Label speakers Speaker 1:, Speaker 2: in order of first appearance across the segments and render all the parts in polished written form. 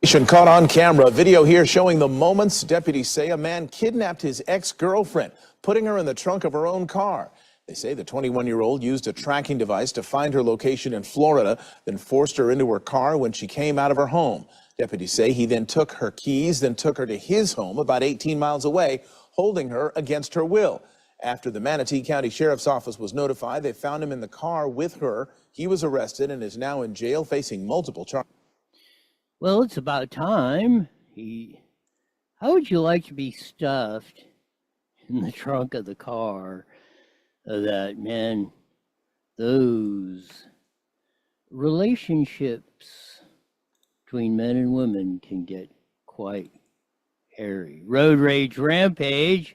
Speaker 1: Caught on camera, video here showing the moments deputies say a man kidnapped his ex-girlfriend, putting her in the trunk of her own car. They say the 21-year-old used a tracking device to find her location in Florida, then forced her into her car when she came out of her home. Deputies say he then took her keys, then took her to his home about 18 miles away, holding her against her will. After the Manatee County Sheriff's Office was notified, they found him in the car with her. He was arrested and is now in jail facing multiple charges.
Speaker 2: Well, it's about time. How would you like to be stuffed in the trunk of the car? That, man, those relationships between men and women can get quite hairy. Road rage rampage.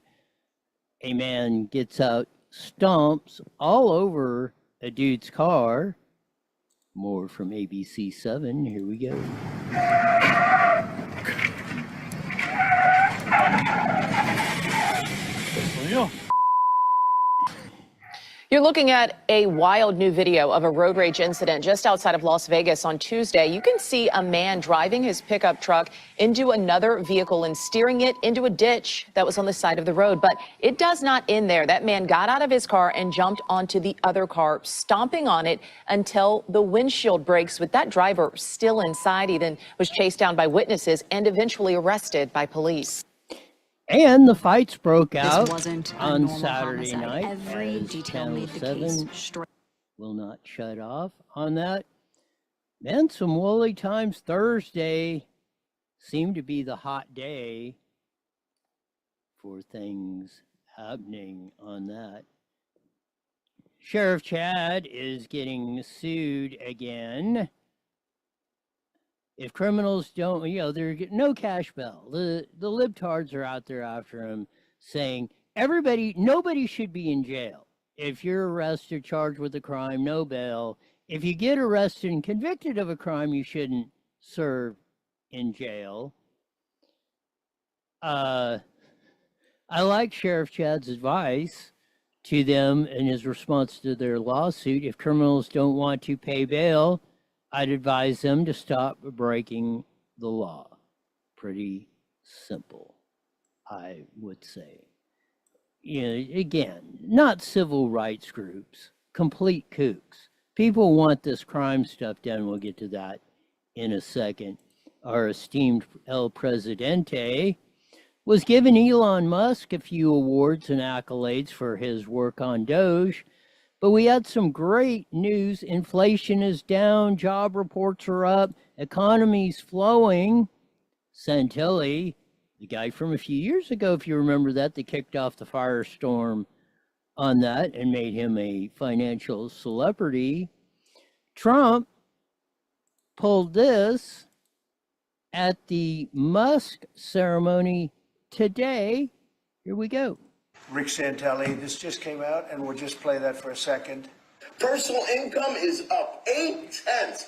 Speaker 2: A man gets out, stomps all over a dude's car. More from ABC 7. Here we go.
Speaker 3: You're looking at a wild new video of a road rage incident just outside of Las Vegas on Tuesday. You can see a man driving his pickup truck into another vehicle and steering it into a ditch that was on the side of the road. But it does not end there. That man got out of his car and jumped onto the other car, stomping on it until the windshield breaks, with that driver still inside. He then was chased down by witnesses and eventually arrested by police.
Speaker 2: And the fights broke out
Speaker 4: on
Speaker 2: Saturday night.
Speaker 4: Every detail made the case straight.
Speaker 2: Will not shut off on that. Then some woolly times. Thursday seemed to be the hot day for things happening on that. Sheriff Chad is getting sued again. If criminals don't, they're getting no cash bail. The libtards are out there after him, saying nobody should be in jail. If you're arrested, charged with a crime, no bail. If you get arrested and convicted of a crime, you shouldn't serve in jail. I like Sheriff Chad's advice to them in his response to their lawsuit. If criminals don't want to pay bail, I'd advise them to stop breaking the law. Pretty simple, I would say. Again, not civil rights groups, complete kooks. People want this crime stuff done. We'll get to that in a second. Our esteemed El Presidente was giving Elon Musk a few awards and accolades for his work on Doge. But we had some great news. Inflation is down, job reports are up, economy's flowing. Santilli, the guy from a few years ago, if you remember that, they kicked off the firestorm on that and made him a financial celebrity. Trump pulled this at the Musk ceremony today. Here we go.
Speaker 5: Rick Santelli, this just came out, and we'll just play that for a second.
Speaker 6: Personal income is up 0.8%.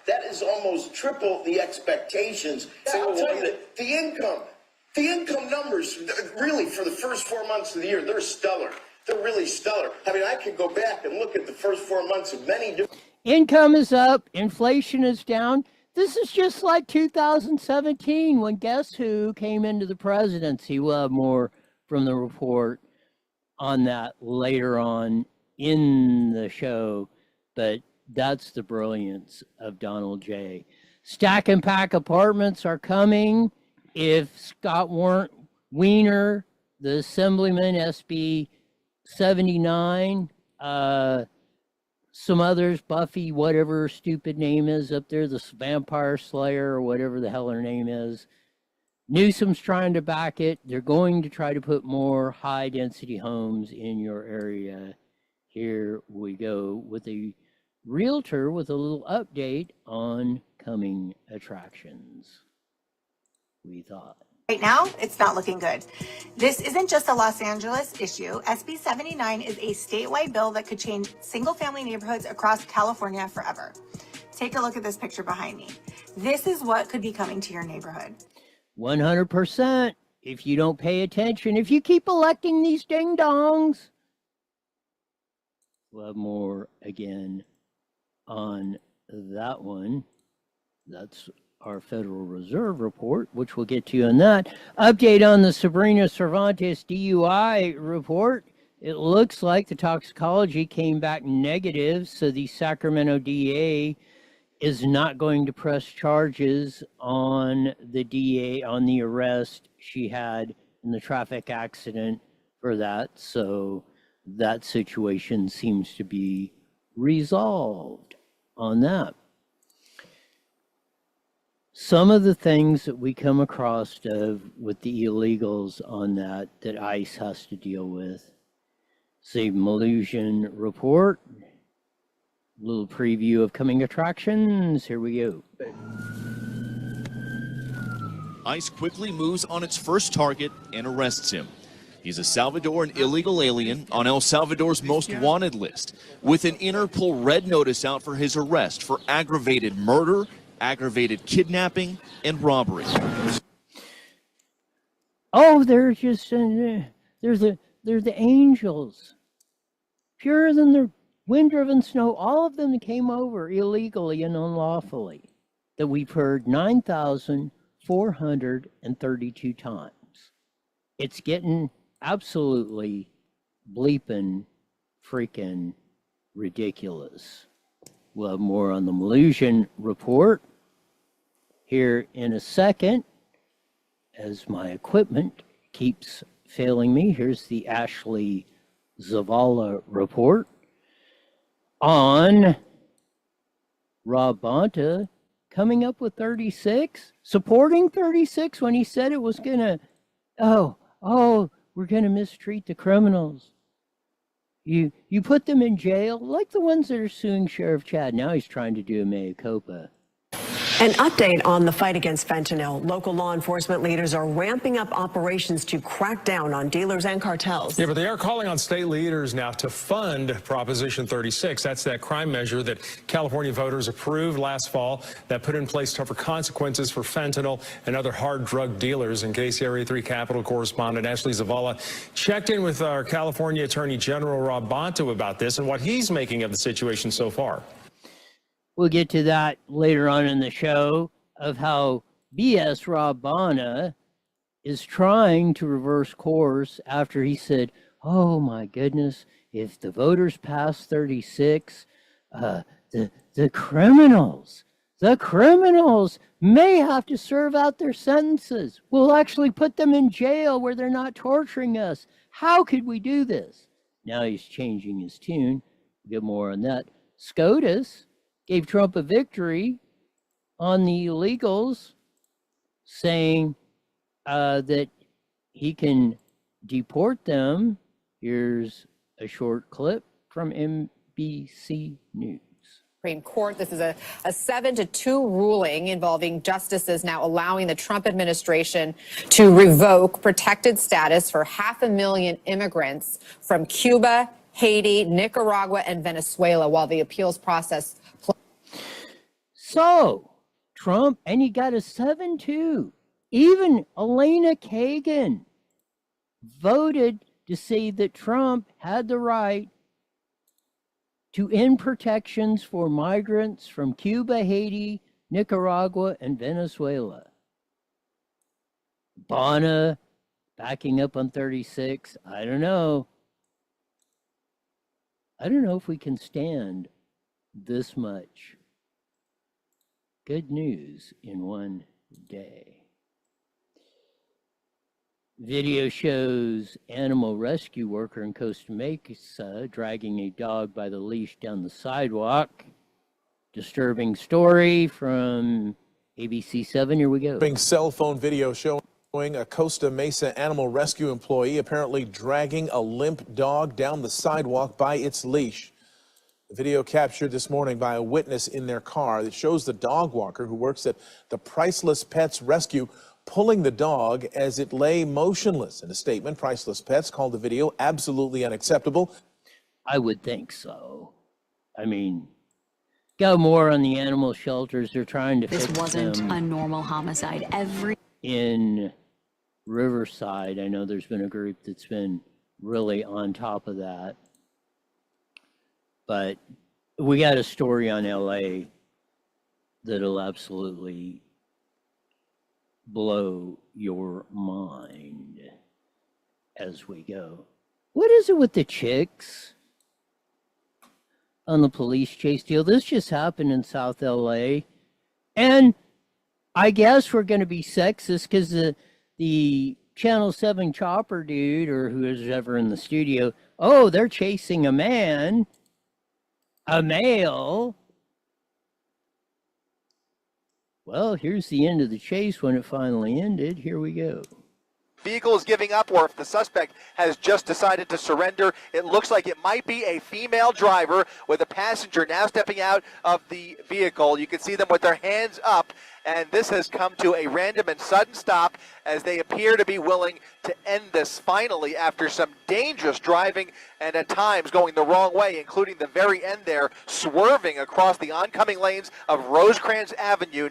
Speaker 6: That is almost triple the expectations. I'll tell you that the income numbers, really, for the first 4 months of the year, they're stellar. They're really stellar. I mean, I could go back and look at the first 4 months of many different.
Speaker 2: Income is up, inflation is down. This is just like 2017 when Guess Who came into the presidency. We'll have more from the report on that later on in the show, but that's the brilliance of Donald J. Stack and pack apartments are coming. If Scott Wiener, the Assemblyman, SB 79, some others, Buffy, whatever her stupid name is up there, the Vampire Slayer or whatever the hell her name is. Newsom's trying to back it. They're going to try to put more high-density homes in your area. Here we go with a realtor with a little update on coming attractions, we thought.
Speaker 7: Right now, it's not looking good. This isn't just a Los Angeles issue. SB 79 is a statewide bill that could change single-family neighborhoods across California forever. Take a look at this picture behind me. This is what could be coming to your neighborhood.
Speaker 2: 100%. If you don't pay attention, if you keep electing these ding-dongs. We'll have more again on that one. That's our Federal Reserve report, which we'll get to on that. Update on the Sabrina Cervantes DUI report. It looks like the toxicology came back negative, so the Sacramento DA is not going to press charges on the arrest she had in the traffic accident for that. So that situation seems to be resolved on that. Some of the things that we come across with the illegals on that ICE has to deal with. Say Malusian report, little preview of coming attractions. Here we go.
Speaker 8: ICE quickly moves on its first target and arrests him. He's a Salvadoran illegal alien on El Salvador's most wanted list, with an Interpol red notice out for his arrest for aggravated murder, aggravated kidnapping, and robbery.
Speaker 2: Oh, they're just they're the angels, purer than the wind-driven snow. All of them came over illegally and unlawfully. That we've heard 9,432 times. It's getting absolutely bleeping freaking ridiculous. We'll have more on the Malusian report here in a second, as my equipment keeps failing me. Here's the Ashley Zavala report on Rob Bonta coming up with 36, supporting 36 when he said it was gonna, we're gonna mistreat the criminals. You put them in jail, like the ones that are suing Sheriff Chad. Now he's trying to do a mea culpa.
Speaker 9: An update on the fight against fentanyl. Local law enforcement leaders are ramping up operations to crack down on dealers and cartels.
Speaker 10: Yeah, but they are calling on state leaders now to fund Proposition 36. That's that crime measure that California voters approved last fall that put in place tougher consequences for fentanyl and other hard drug dealers. In case Area 3 Capitol correspondent Ashley Zavala checked in with our California Attorney General Rob Bonta about this and what he's making of the situation so far.
Speaker 2: We'll get to that later on in the show of how BS Rob Bonta is trying to reverse course after he said, oh my goodness, if the voters pass 36, the criminals may have to serve out their sentences. We'll actually put them in jail where they're not torturing us. How could we do this? Now he's changing his tune. We'll get more on that. SCOTUS gave Trump a victory on the illegals, saying that he can deport them. Here's a short clip from NBC News.
Speaker 11: Supreme Court. This is a 7-2 ruling involving justices now allowing the Trump administration to revoke protected status for 500,000 immigrants from Cuba, Haiti, Nicaragua, and Venezuela while the appeals process.
Speaker 2: So, Trump, and he got a 7-2. Even Elena Kagan voted to say that Trump had the right to end protections for migrants from Cuba, Haiti, Nicaragua, and Venezuela. Bonta backing up on 36. I don't know. I don't know if we can stand this much good news in one day. Video shows animal rescue worker in Costa Mesa dragging a dog by the leash down the sidewalk. Disturbing story from ABC 7. Here we go.
Speaker 1: Cell phone video showing a Costa Mesa animal rescue employee apparently dragging a limp dog down the sidewalk by its leash. The video captured this morning by a witness in their car that shows the dog walker who works at the Priceless Pets Rescue pulling the dog as it lay motionless. In a statement, Priceless Pets called the video absolutely unacceptable.
Speaker 2: I would think so. I mean, go more on the animal shelters. They're trying to
Speaker 4: This
Speaker 2: fix
Speaker 4: wasn't
Speaker 2: them.
Speaker 4: a normal homicide.
Speaker 2: In Riverside, I know there's been a group that's been really on top of that. But we got a story on LA that'll absolutely blow your mind as we go. What is it with the chicks on the police chase deal? This just happened in South LA. And I guess we're going to be sexist because the Channel 7 chopper dude, or whoever's ever in the studio, oh, they're chasing a man, a male. Well, here's the end of the chase when it finally ended. Here we go.
Speaker 12: Vehicle is giving up, or if the suspect has just decided to surrender. It looks like it might be a female driver with a passenger now stepping out of the vehicle. You can see them with their hands up, and this has come to a random and sudden stop as they appear to be willing to end this finally after some dangerous driving and at times going the wrong way, including the very end there, swerving across the oncoming lanes of Rosecrans Avenue.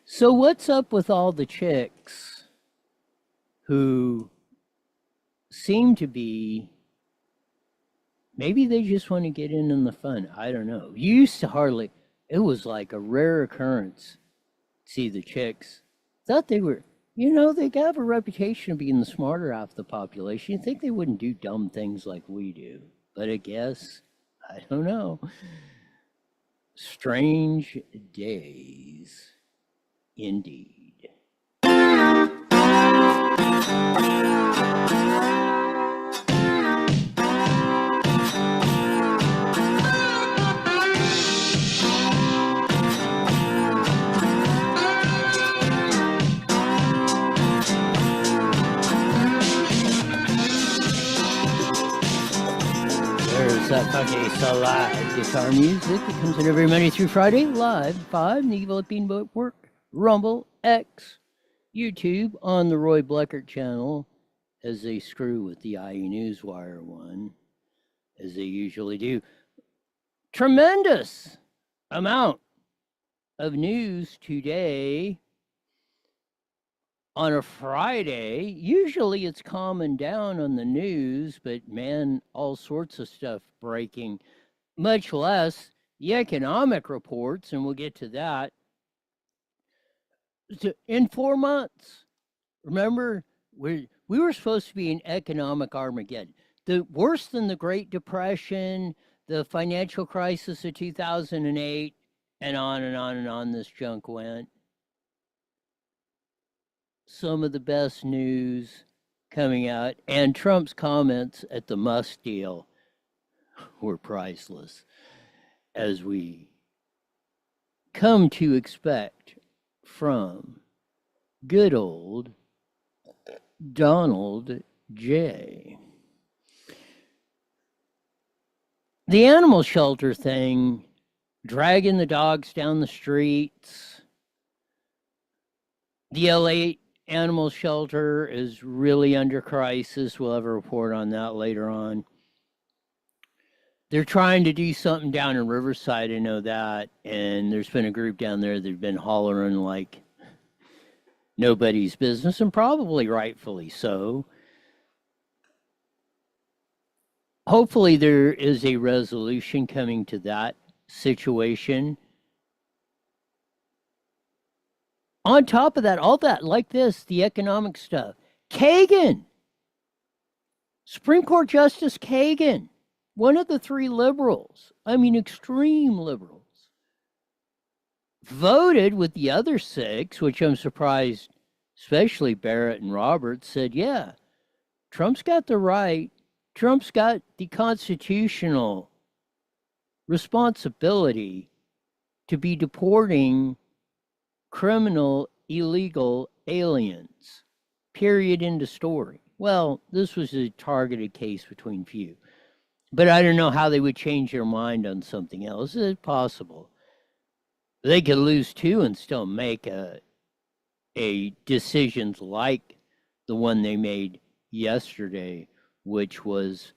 Speaker 2: So what's up with all the chicks who seem to be, maybe they just want to get in on the fun. I don't know. You used to hardly, it was like a rare occurrence. See the chicks. Thought they were, you know, they have a reputation of being the smarter half of the population. You'd think they wouldn't do dumb things like we do. But I guess, I don't know. Strange days, indeed. There's that fucking live guitar music that comes in every Monday through Friday, live 5, Neville Bean Network, Rumble, X, YouTube, on the Roy Bleckert channel, as they screw with the IE Newswire one, as they usually do. Tremendous amount of news today on a Friday. Usually it's calming down on the news, but man, all sorts of stuff breaking, much less the economic reports, and we'll get to that. In 4 months, remember, we were supposed to be in economic Armageddon. The worse than the Great Depression, the financial crisis of 2008, and on and on and on this junk went. Some of the best news coming out, and Trump's comments at the Musk deal were priceless, as we come to expect from good old Donald J. The animal shelter thing, dragging the dogs down the streets. The LA animal shelter is really under crisis. We'll have a report on that later on. They're trying to do something down in Riverside, I know that, and there's been a group down there that've been hollering like nobody's business, and probably rightfully so. Hopefully there is a resolution coming to that situation. On top of that, all that, like this, the economic stuff. Kagan, Supreme Court Justice Kagan, one of the 3 liberals, I mean extreme liberals, voted with the other 6, which I'm surprised, especially Barrett and Roberts, said, yeah, Trump's got the right, Trump's got the constitutional responsibility to be deporting criminal, illegal aliens. Period. End of story. Well, this was a targeted case between few. But I don't know how they would change their mind on something else. It's possible. They could lose 2 and still make a decisions like the one they made yesterday, which wasn't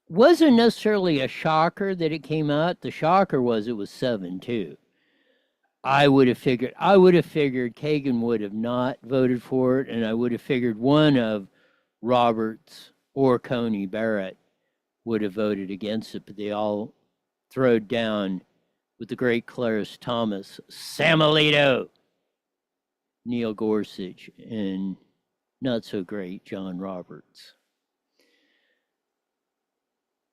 Speaker 2: necessarily a shocker that it came out. The shocker was it was 7-2. I would have figured Kagan would have not voted for it, and I would have figured one of Roberts or Coney Barrett would have voted against it, but they all throwed down with the great Clarence Thomas, Sam Alito, Neil Gorsuch, and not so great John Roberts.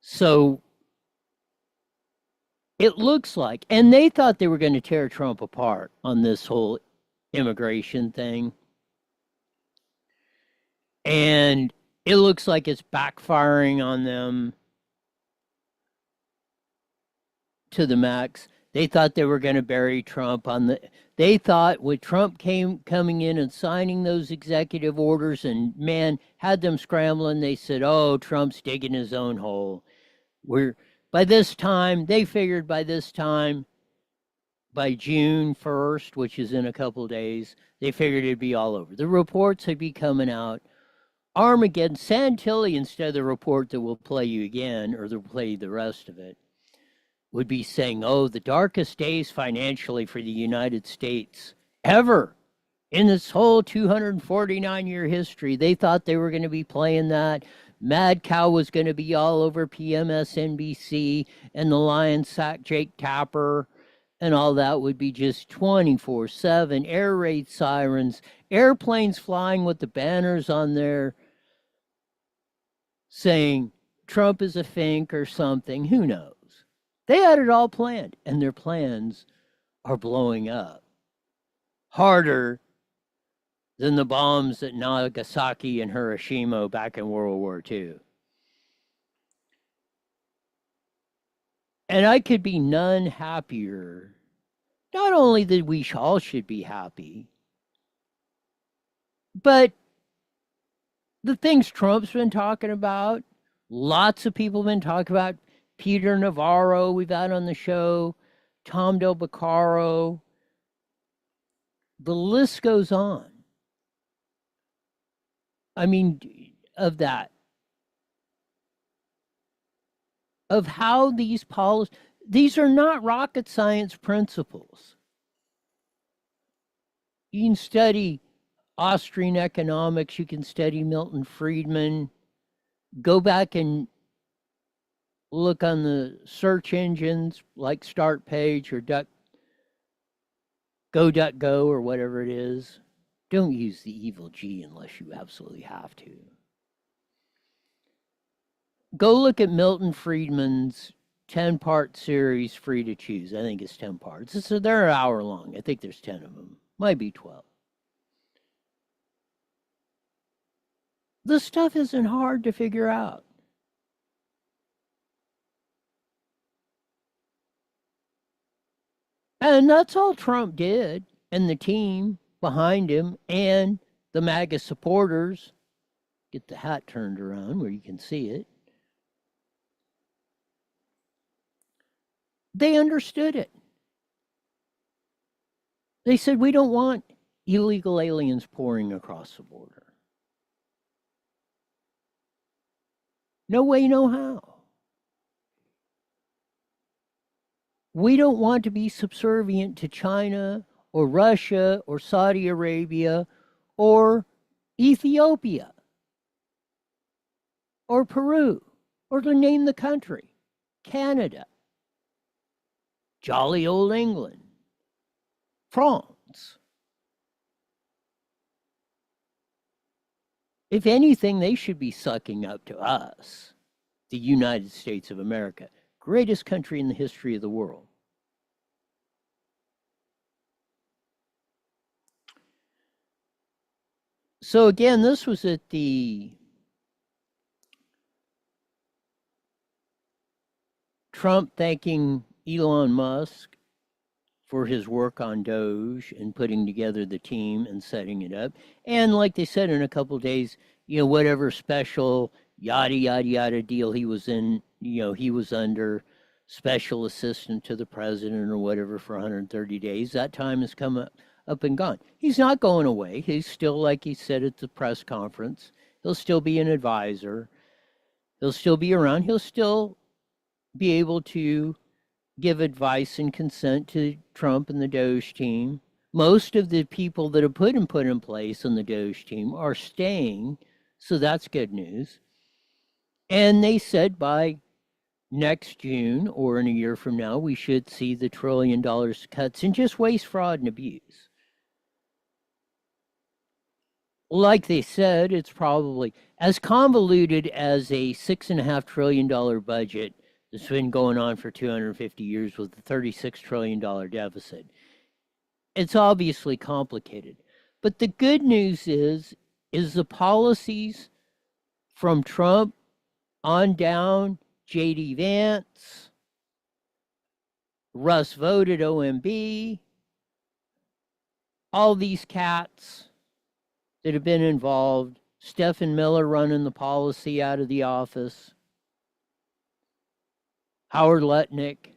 Speaker 2: So it looks like, and they thought they were going to tear Trump apart on this whole immigration thing. And it looks like it's backfiring on them to the max. They thought they were going to bury Trump on the. They thought with Trump coming in and signing those executive orders and man had them scrambling. They said, "Oh, Trump's digging his own hole." By this time, they figured by June 1st, which is in a couple of days, they figured it'd be all over. The reports would be coming out. Armageddon, Santilli, instead of the report that will play you again, or they'll play the rest of it, would be saying, oh, the darkest days financially for the United States ever in this whole 249-year history. They thought they were going to be playing that. Mad Cow was going to be all over PMSNBC, and the Lion sack Jake Tapper, and all that would be just 24/7, air raid sirens, airplanes flying with the banners on there saying Trump is a fink or something. Who knows? They had it all planned, and their plans are blowing up harder than the bombs at Nagasaki and Hiroshima back in World War II. And I could be none happier. Not only that we all should be happy, but the things Trump's been talking about, lots of people have been talking about. Peter Navarro, we've had on the show, Tom Del Beccaro. The list goes on. I mean, of that. Of how these policies, these are not rocket science principles. You can study Austrian economics, you can study Milton Friedman, go back and look on the search engines like Start Page or DuckDuckGo or whatever it is. Don't use the evil G unless you absolutely have to. Go look at Milton Friedman's 10-part series, Free to Choose. I think it's 10 parts. So they're an hour long. I think there's 10 of them. Might be 12. This stuff isn't hard to figure out. And that's all Trump did, and the team behind him, and the MAGA supporters. Get the hat turned around where you can see it. They understood it. They said, we don't want illegal aliens pouring across the border. No way, no how. We don't want to be subservient to China or Russia or Saudi Arabia or Ethiopia or Peru, or to name the country, Canada, jolly old England, France. If anything, they should be sucking up to us, the United States of America, greatest country in the history of the world. So again, this was at the Trump thanking Elon Musk for his work on Doge and putting together the team and setting it up. And like they said, in a couple of days, whatever special yada, yada, yada deal he was in, he was under special assistant to the president or whatever for 130 days. That time has come up and gone. He's not going away. He's still, like he said at the press conference, he'll still be an advisor. He'll still be around. He'll still be able to give advice and consent to Trump and the Doge team. Most of the people that have put in place on the Doge team are staying, so that's good news. And they said by next June or in a year from now, we should see the $1 trillion cuts in just waste, fraud, and abuse. Like they said, it's probably as convoluted as a $6.5 trillion budget that's been going on for 250 years with a $36 trillion deficit. It's obviously complicated. But the good news is the policies from Trump on down, J.D. Vance, Russ voted OMB, all these cats that have been involved, Stephen Miller running the policy out of the office, Howard Lutnick,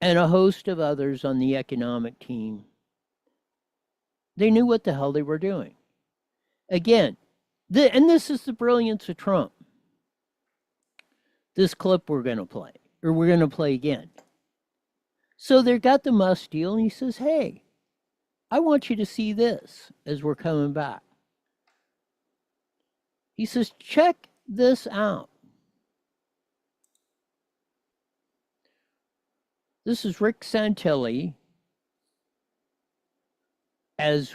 Speaker 2: and a host of others on the economic team. They knew what the hell they were doing. Again, and this is the brilliance of Trump. This clip we're going to play, or we're going to play again. So they got the Musk deal, and he says, hey, I want you to see this as we're coming back. He says, check this out. This is Rick Santilli as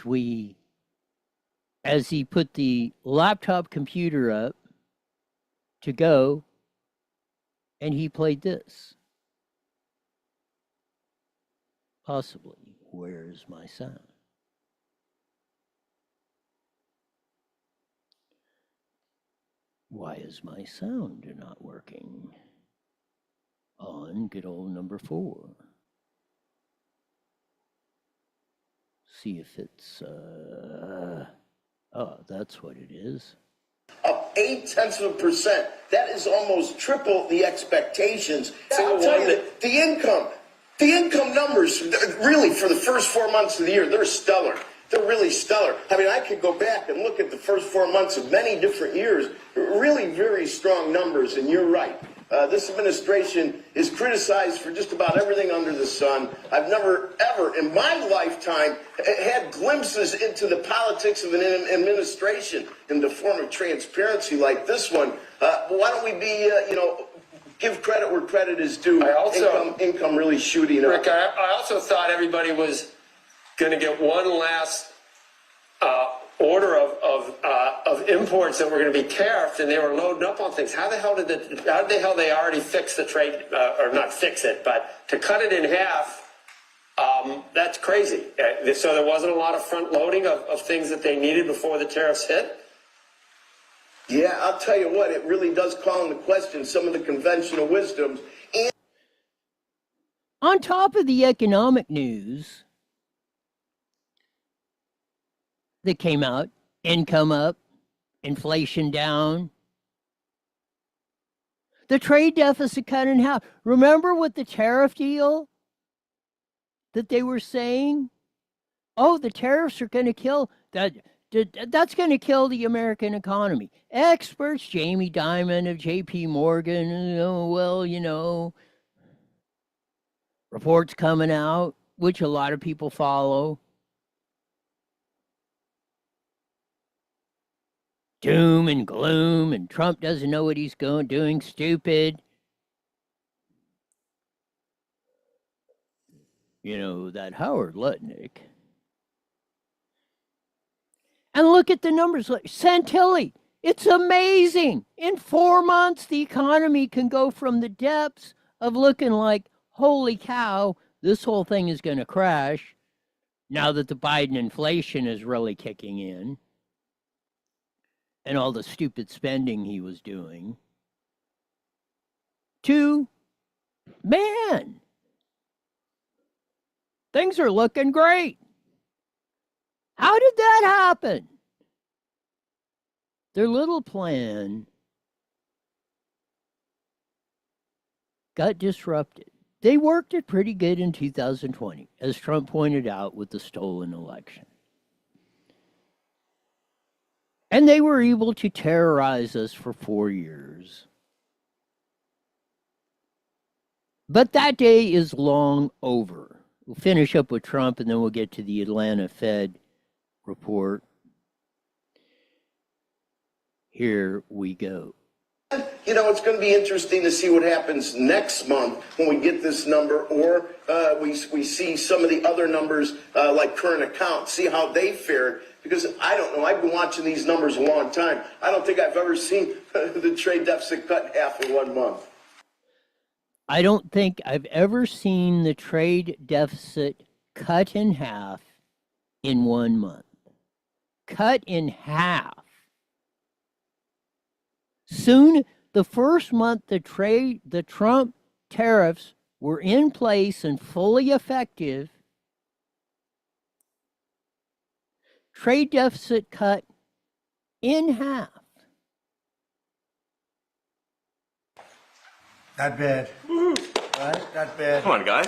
Speaker 2: he put the laptop computer up to go, and he played this. Possibly, where's my sound? Why is my sound not working? On good old number 4. See if it's, oh, that's what it is.
Speaker 6: Up 0.8%. That is almost triple the expectations. I'll tell you that the income numbers, really, for the first 4 months of the year, they're stellar. They're really stellar. I mean, I could go back and look at the first 4 months of many different years. Really very strong numbers, and you're right. This administration is criticized for just about everything under the sun. I've never, ever in my lifetime had glimpses into the politics of an administration in the form of transparency like this one. Why don't we be, give credit where credit is due? Income really shooting up.
Speaker 13: Rick, I also thought everybody was going to get one last order of imports that were going to be tariffed, and they were loading up on things. How the hell they already fix the trade, or not fix it, but to cut it in half? That's crazy. So there wasn't a lot of front loading of things that they needed before the tariffs hit.
Speaker 6: Yeah, I'll tell you what, it really does call into question some of the conventional wisdoms. And
Speaker 2: on top of the economic news that came out, income up, inflation down, the trade deficit cut in half. Remember with the tariff deal that they were saying, oh, the tariffs are going to kill that. That's going to kill the American economy. Experts, Jamie Dimon of J.P. Morgan, reports coming out, which a lot of people follow. Doom and gloom, and Trump doesn't know what he's doing, stupid. That Howard Lutnick. And look at the numbers. Santilli, it's amazing. In 4 months, the economy can go from the depths of looking like, holy cow, this whole thing is going to crash, now that the Biden inflation is really kicking in, and all the stupid spending he was doing, to, man, things are looking great. How did that happen? Their little plan got disrupted. They worked it pretty good in 2020, as Trump pointed out with the stolen election. And they were able to terrorize us for 4 years. But that day is long over. We'll finish up with Trump, and then we'll get to the Atlanta Fed report. Here we go.
Speaker 6: You know, it's going to be interesting to see what happens next month when we get this number, or we see some of the other numbers like current accounts, see how they fare. Because I don't know, I've been watching these numbers a long time. I don't think I've ever seen the trade deficit cut in half in 1 month.
Speaker 2: I don't think I've ever seen the trade deficit cut in half in 1 month. Cut in half. Soon, the first month the Trump tariffs were in place and fully effective, trade deficit cut in half.
Speaker 5: Not bad. Right? Not bad.
Speaker 14: Come on, guys.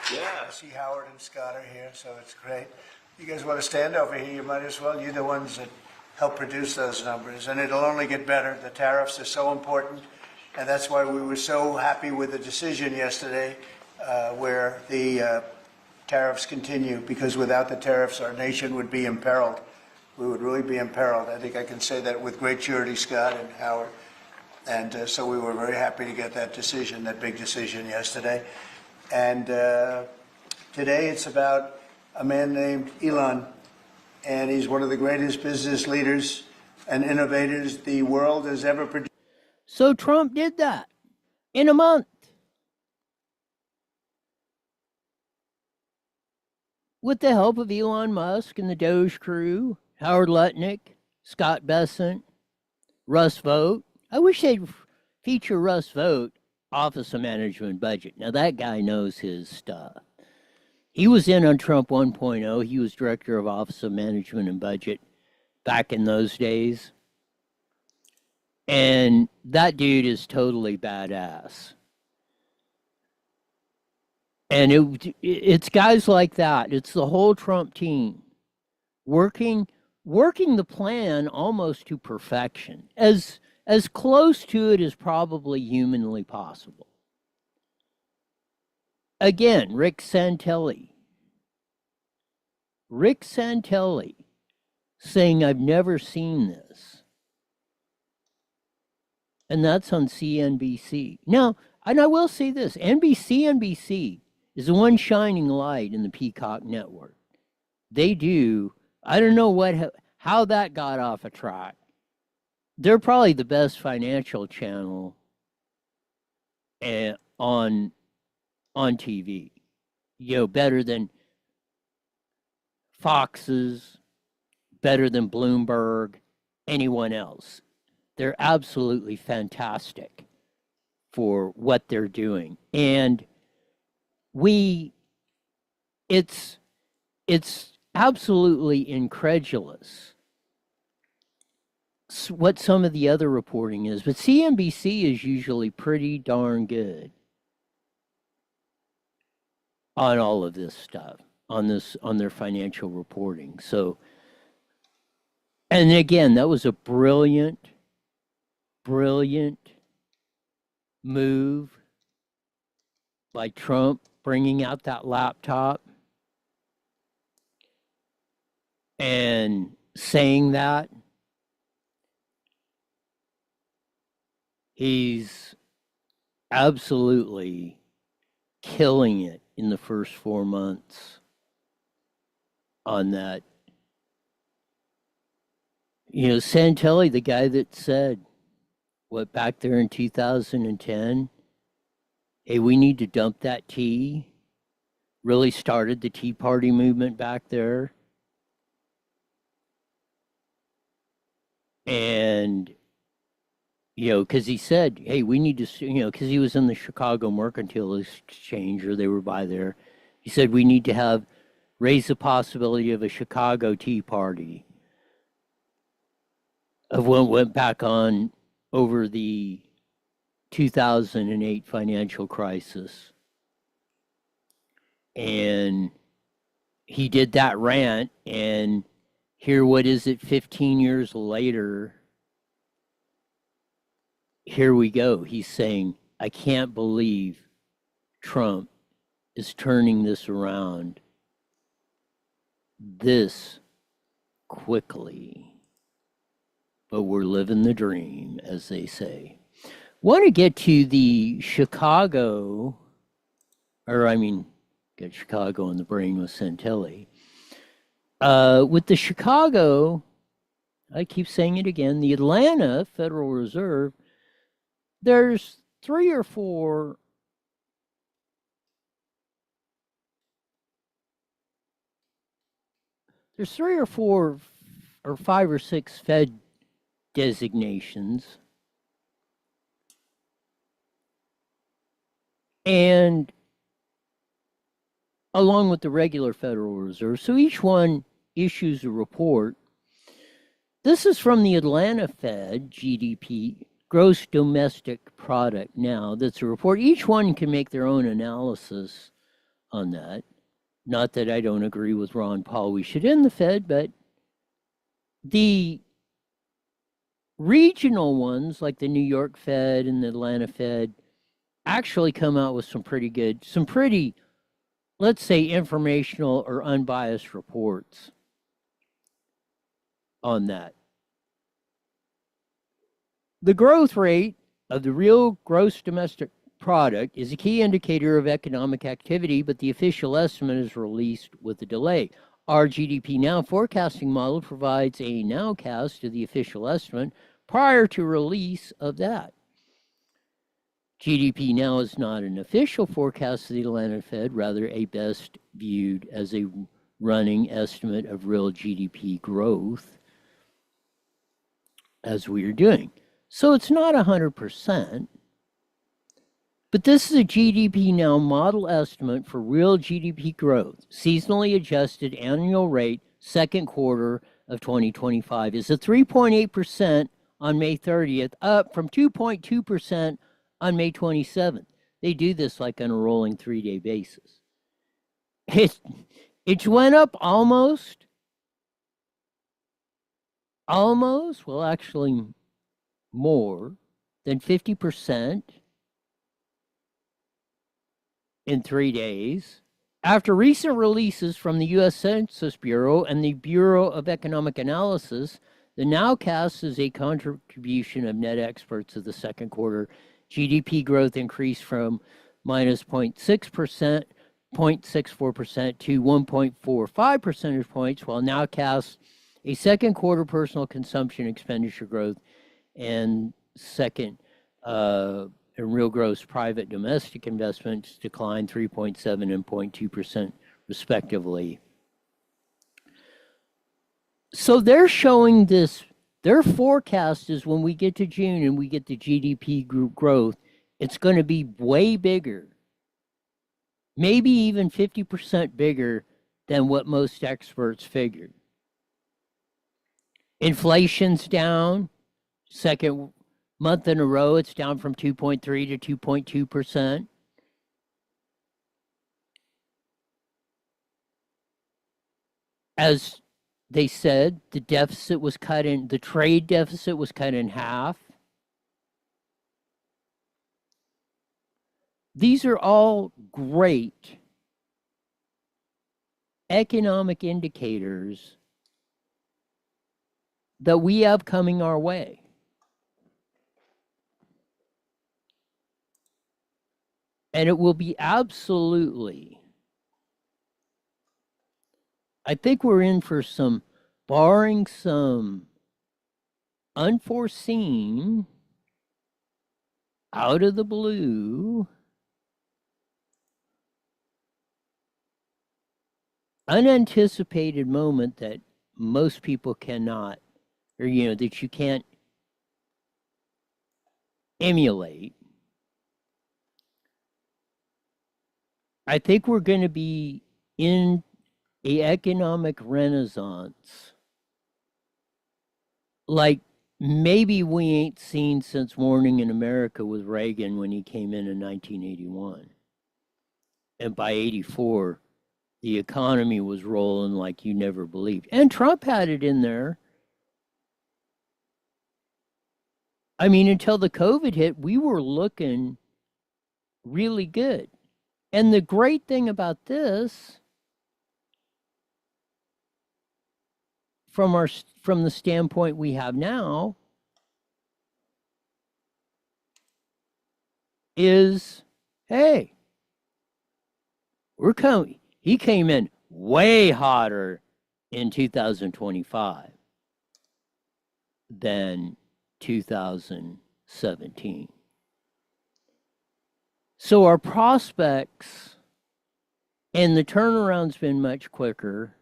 Speaker 5: I see Howard and Scott are here, so it's great. You guys want to stand over here? You might as well. You're the ones that help produce those numbers, and it'll only get better. The tariffs are so important, and that's why we were so happy with the decision yesterday where the tariffs continue, because without the tariffs, our nation would be imperiled. We would really be imperiled. I think I can say that with great surety, Scott and Howard. And so we were very happy to get that decision, that big decision yesterday. And today it's about a man named Elon, and he's one of the greatest business leaders and innovators the world has ever produced.
Speaker 2: So Trump did that in a month. With the help of Elon Musk and the Doge crew, Howard Lutnick, Scott Bessent, Russ Vought. I wish they'd feature Russ Vought, Office of Management Budget. Now that guy knows his stuff. He was in on Trump 1.0. He was director of Office of Management and Budget back in those days. And that dude is totally badass. And it's guys like that. It's the whole Trump team working the plan almost to perfection, as close to it as probably humanly possible. Again, Rick Santelli saying, "I've never seen this." And that's on CNBC. Now, and I will say this, NBC is the one shining light in the Peacock network. They do, I don't know how that got off a track. They're probably the best financial channel on TV. You know, better than Fox's, better than Bloomberg, anyone else. They're absolutely fantastic for what they're doing. And it's absolutely incredulous what some of the other reporting is, but CNBC is usually pretty darn good on all of this stuff, on their financial reporting. So, and again, that was a brilliant move by Trump, bringing out that laptop and saying that. He's absolutely killing it in the first 4 months on that. You know, Santelli, the guy that said, back there in 2010, hey, we need to dump that tea, really started the Tea Party movement back there. And, you know, because he said, hey, we need to, you know, because he was in the Chicago Mercantile Exchange, or they were by there. He said, we need to raise the possibility of a Chicago Tea Party of what went back on over the 2008 financial crisis. And he did that rant, and here, 15 years later, here we go. He's saying, I can't believe Trump is turning this around this quickly. But we're living the dream, as they say. Want to get to the Chicago, get Chicago in the brain with Santelli. With the Chicago, I keep saying it again, the Atlanta Federal Reserve, there's three or four or five or six Fed designations. And along with the regular Federal Reserve. So each one issues a report. This is from the Atlanta Fed GDP, gross domestic product now. That's a report. Each one can make their own analysis on that. Not that I don't agree with Ron Paul, we should end the Fed, but the regional ones like the New York Fed and the Atlanta Fed actually come out with some pretty, let's say, informational or unbiased reports on that. The growth rate of the real gross domestic product is a key indicator of economic activity, but the official estimate is released with a delay. Our GDP Now forecasting model provides a nowcast to the official estimate prior to release of that. GDP Now is not an official forecast of the Atlanta Fed, rather a best viewed as a running estimate of real GDP growth, as we are doing. So it's not 100%, but this is a GDP Now model estimate for real GDP growth, seasonally adjusted annual rate, second quarter of 2025 is at 3.8% on May 30th, up from 2.2% on May 27th. They do this like on a rolling 3-day basis. It went up almost, well, actually more than 50% in 3 days. After recent releases from the U.S. Census Bureau and the Bureau of Economic Analysis, the nowcast is a contribution of net experts of the second quarter. GDP growth increased from minus 0.64% to 1.45 percentage points, while nowcasts a second quarter personal consumption expenditure growth and second and real gross private domestic investments declined 3.7 and 0.2% respectively. So they're showing this, their forecast is when we get to June and we get the GDP growth, it's going to be way bigger, maybe even 50% bigger than what most experts figured. Inflation's down, second month in a row, it's down from 2.3 to 2.2%. As they said, the deficit was cut in, the trade deficit was cut in half. These are all great economic indicators that we have coming our way. And it will be absolutely, I think we're in for some, barring some unforeseen, out of the blue, unanticipated moment that most people cannot, or, that you can't emulate. I think we're going to be in an economic renaissance like maybe we ain't seen since Morning in America with Reagan when he came in 1981. And by 84, the economy was rolling like you never believed. And Trump had it in there. I mean, until the COVID hit, we were looking really good. And the great thing about this, from the standpoint we have now is, hey, he came in way hotter in 2025 than 2017. So our prospects, and the turnaround's been much quicker,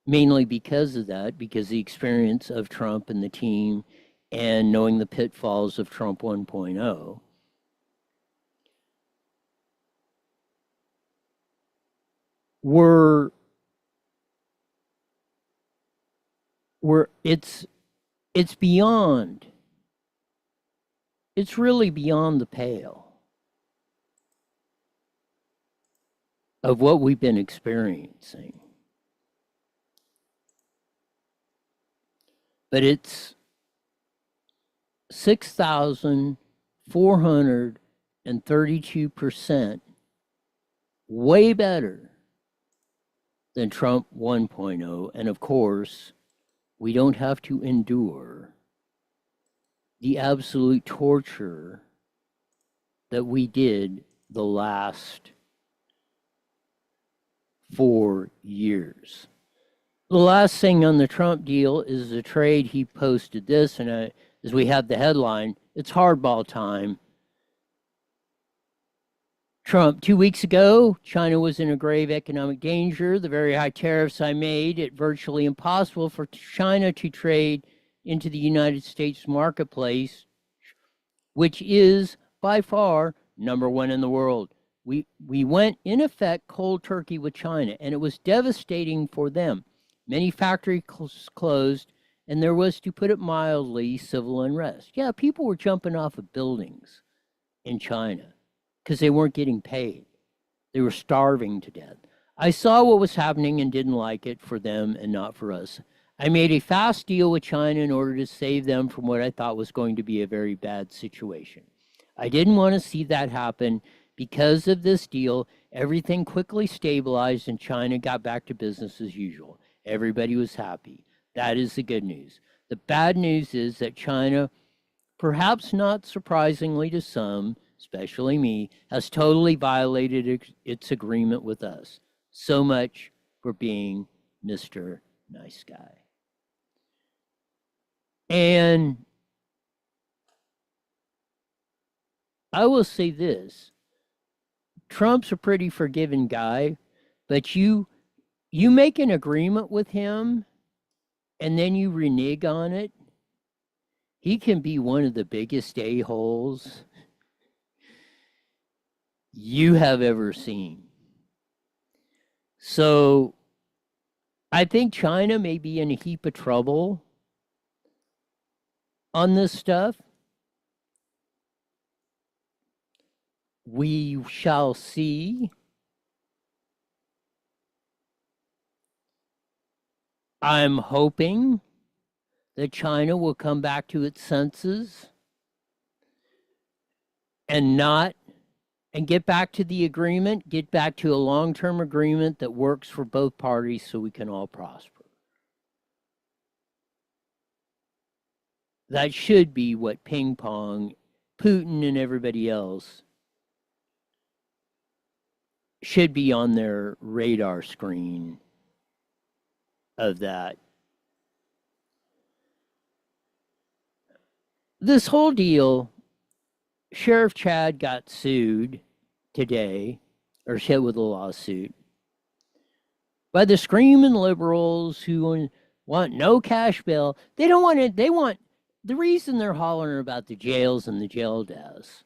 Speaker 2: mainly because of that, because the experience of Trump and the team and knowing the pitfalls of Trump 1.0. It's beyond, it's really beyond the pale of what we've been experiencing. But it's 6,432% way better than Trump 1.0. And of course, we don't have to endure the absolute torture that we did the last 4 years. The last thing on the Trump deal is the trade. He posted this, and as we have the headline, it's hardball time. Trump, 2 weeks ago, China was in a grave economic danger. The very high tariffs I made it virtually impossible for China to trade into the United States marketplace, which is by far #1 in the world. We went, in effect, cold turkey with China, and it was devastating for them. Many factories closed, and there was, to put it mildly, civil unrest. Yeah, people were jumping off of buildings in China because they weren't getting paid. They were starving to death. I saw what was happening and didn't like it for them and not for us. I made a fast deal with China in order to save them from what I thought was going to be a very bad situation. I didn't want to see that happen. Because of this deal, everything quickly stabilized and China got back to business as usual. Everybody was happy. That is the good news. The bad news is that China, perhaps not surprisingly to some, especially me, has totally violated its agreement with us. So much for being Mr. Nice Guy. And I will say this. Trump's a pretty forgiving guy, but you make an agreement with him and then you renege on it, he can be one of the biggest a-holes you have ever seen. So I think China may be in a heap of trouble on this stuff. We shall see. I'm hoping that China will come back to its senses and get back to the agreement, get back to a long-term agreement that works for both parties so we can all prosper. That should be what ping pong, Putin and everybody else should be on their radar screen of that. This whole deal, Sheriff Chad got sued today, or hit with a lawsuit, by the screaming liberals who want no cash bail. They don't want it. They want, the reason they're hollering about the jails and the jail deaths.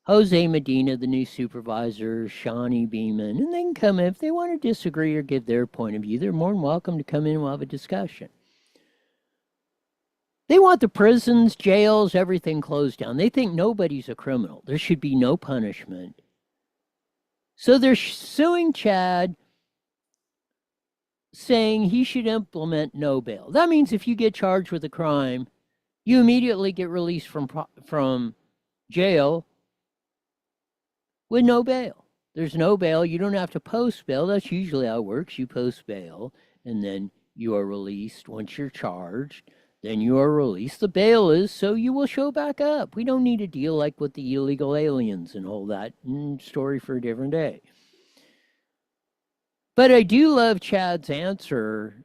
Speaker 2: Jose Medina, the new supervisor, Shawnee Beeman, and they can come in if they want to disagree or give their point of view. They're more than welcome to come in and we'll have a discussion. They want the prisons, jails, everything closed down. They think nobody's a criminal. There should be no punishment. So they're suing Chad, saying he should implement no bail. That means if you get charged with a crime, you immediately get released from jail with no bail. There's no bail. You don't have to post bail. That's usually how it works. You post bail, and then you are released. Once you're charged, then you are released. The bail is so you will show back up. We don't need a deal like with the illegal aliens and all that. Story for a different day. But I do love Chad's answer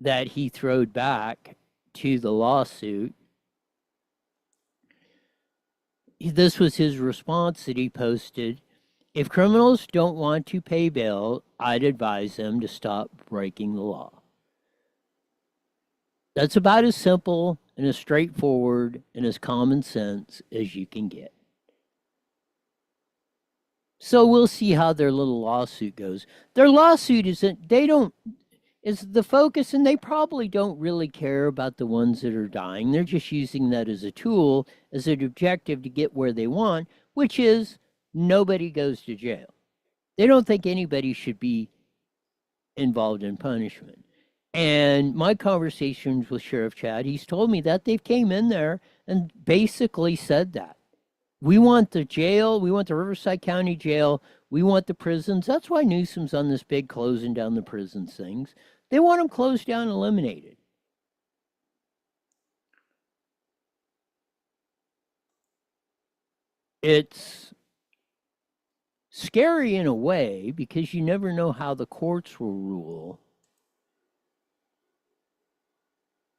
Speaker 2: that he throwed back to the lawsuit. This was his response that he posted. If criminals don't want to pay bail, I'd advise them to stop breaking the law. That's about as simple and as straightforward and as common sense as you can get. So we'll see how their little lawsuit goes. Their lawsuit isn't, is the focus, and they probably don't really care about the ones that are dying. They're just using that as a tool, as an objective to get where they want, which is nobody goes to jail. They don't think anybody should be involved in punishment. And my conversations with Sheriff Chad, he's told me that they've came in there and basically said that. We want the jail, we want the Riverside County Jail, we want the prisons. That's why Newsom's on this big closing down the prisons things. They want them closed down and eliminated. It's scary in a way because you never know how the courts will rule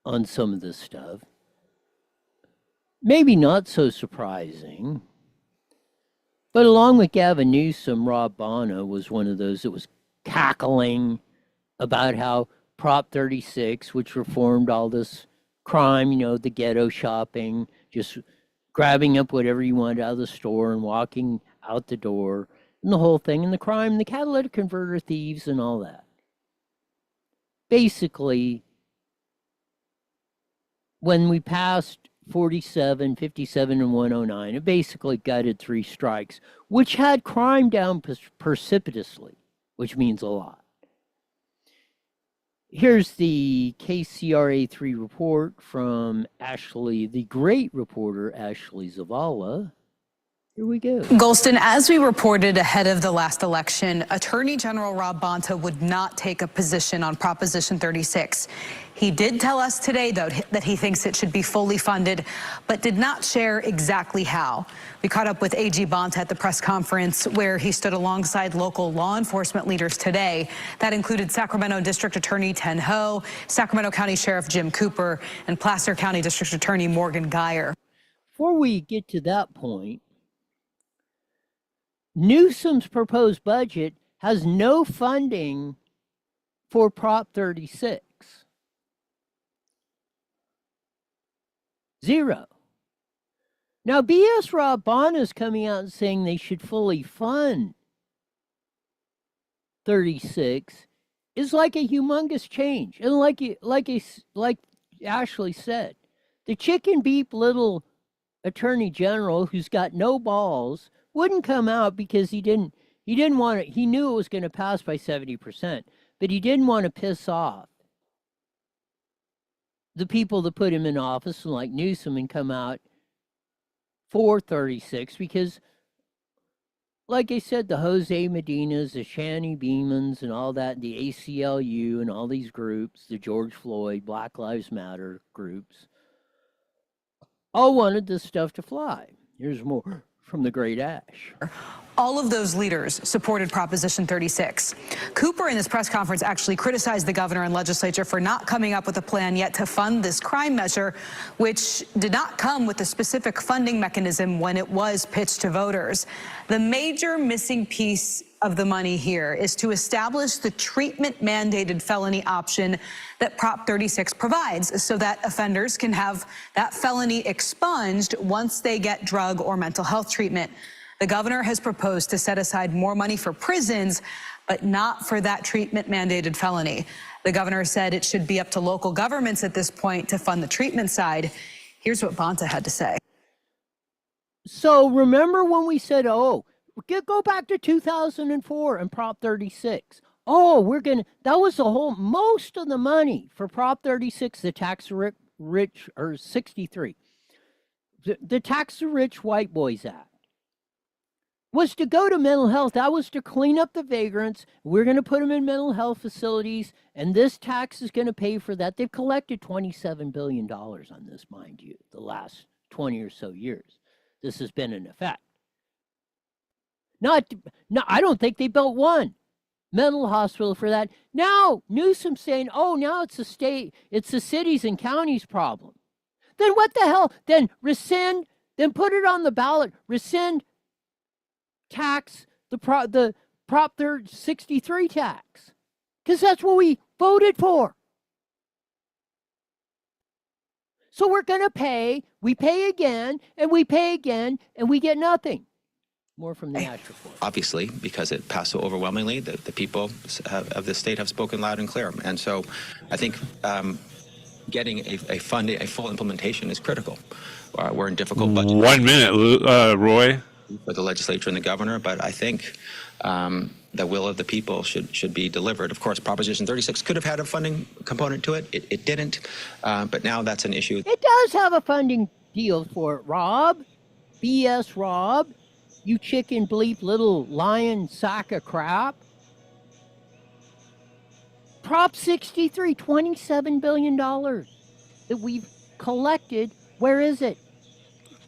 Speaker 2: on some of this stuff. Maybe not so surprising, but along with Gavin Newsom, Rob Bonta was one of those that was cackling about how Prop 36, which reformed all this crime, you know, the ghetto shopping, just grabbing up whatever you wanted out of the store and walking out the door, and the whole thing, and the crime, the catalytic converter thieves and all that. Basically, when we passed 47, 57, and 109, it basically gutted 3 strikes, which had crime down precipitously, which means a lot. Here's the KCRA 3 report from Ashley, the great reporter Ashley Zavala. Here we go.
Speaker 14: Golston, as we reported ahead of the last election, Attorney General Rob Bonta would not take a position on Proposition 36. He did tell us today, though, that he thinks it should be fully funded, but did not share exactly how. We caught up with AG Bonta at the press conference where he stood alongside local law enforcement leaders today. That included Sacramento District Attorney Ten Ho, Sacramento County Sheriff Jim Cooper, and Placer County District Attorney Morgan Geyer.
Speaker 2: Before we get to that point, Newsom's proposed budget has no funding for Prop 36. 0. Now, BS Rob Bonta is coming out and saying they should fully fund 36 is like a humongous change. And like Ashley said, the chicken beep little attorney general who's got no balls wouldn't come out because he didn't want it. He knew it was going to pass by 70%, but he didn't want to piss off the people that put him in office, and like Newsom, and come out for 36 because, like I said, the Jose Medinas, the Shani Beemans, and all that, the ACLU, and all these groups, the George Floyd, Black Lives Matter groups, all wanted this stuff to fly. Here's more from the Great Ash.
Speaker 14: All of those leaders supported Proposition 36. Cooper in this press conference actually criticized the governor and legislature for not coming up with a plan yet to fund this crime measure, which did not come with a specific funding mechanism when it was pitched to voters. The major missing piece of the money here is to establish the treatment mandated felony option that Prop 36 provides so that offenders can have that felony expunged once they get drug or mental health treatment. The governor has proposed to set aside more money for prisons, but not for that treatment mandated felony. The governor said it should be up to local governments at this point to fund the treatment side. Here's what Bonta had to say.
Speaker 2: So remember when we said, oh, go back to 2004 and Prop 36. Oh, that was the whole, most of the money for Prop 36, the tax rich, or 63, the Tax the Rich White Boys Act. was to go to mental health. That was to clean up the vagrants. We're going to put them in mental health facilities, and this tax is going to pay for that. They've collected $27 billion on this, mind you, the last 20 or so years. This has been in effect. No, I don't think they built one mental hospital for that. Now, Newsom saying, oh, now it's the cities and counties problem. Then what the hell? Then rescind, then put it on the ballot, rescind tax, the Prop 63 tax. Because that's what we voted for. So we're going to pay, we pay again, and we pay again, and we get nothing. More from the Ash Report.
Speaker 15: Obviously, because it passed so overwhelmingly, the people of the state have spoken loud and clear. And so I think getting a full implementation is critical. We're in difficult budget.
Speaker 16: 1 minute, Roy.
Speaker 15: For the legislature and the governor, but I think the will of the people should be delivered. Of course, Proposition 36 could have had a funding component to it. It didn't, but now that's an issue.
Speaker 2: It does have a funding deal for it, Rob. BS Rob. You chicken bleep little lion sack of crap. Prop 63, $27 billion that we've collected. Where is it?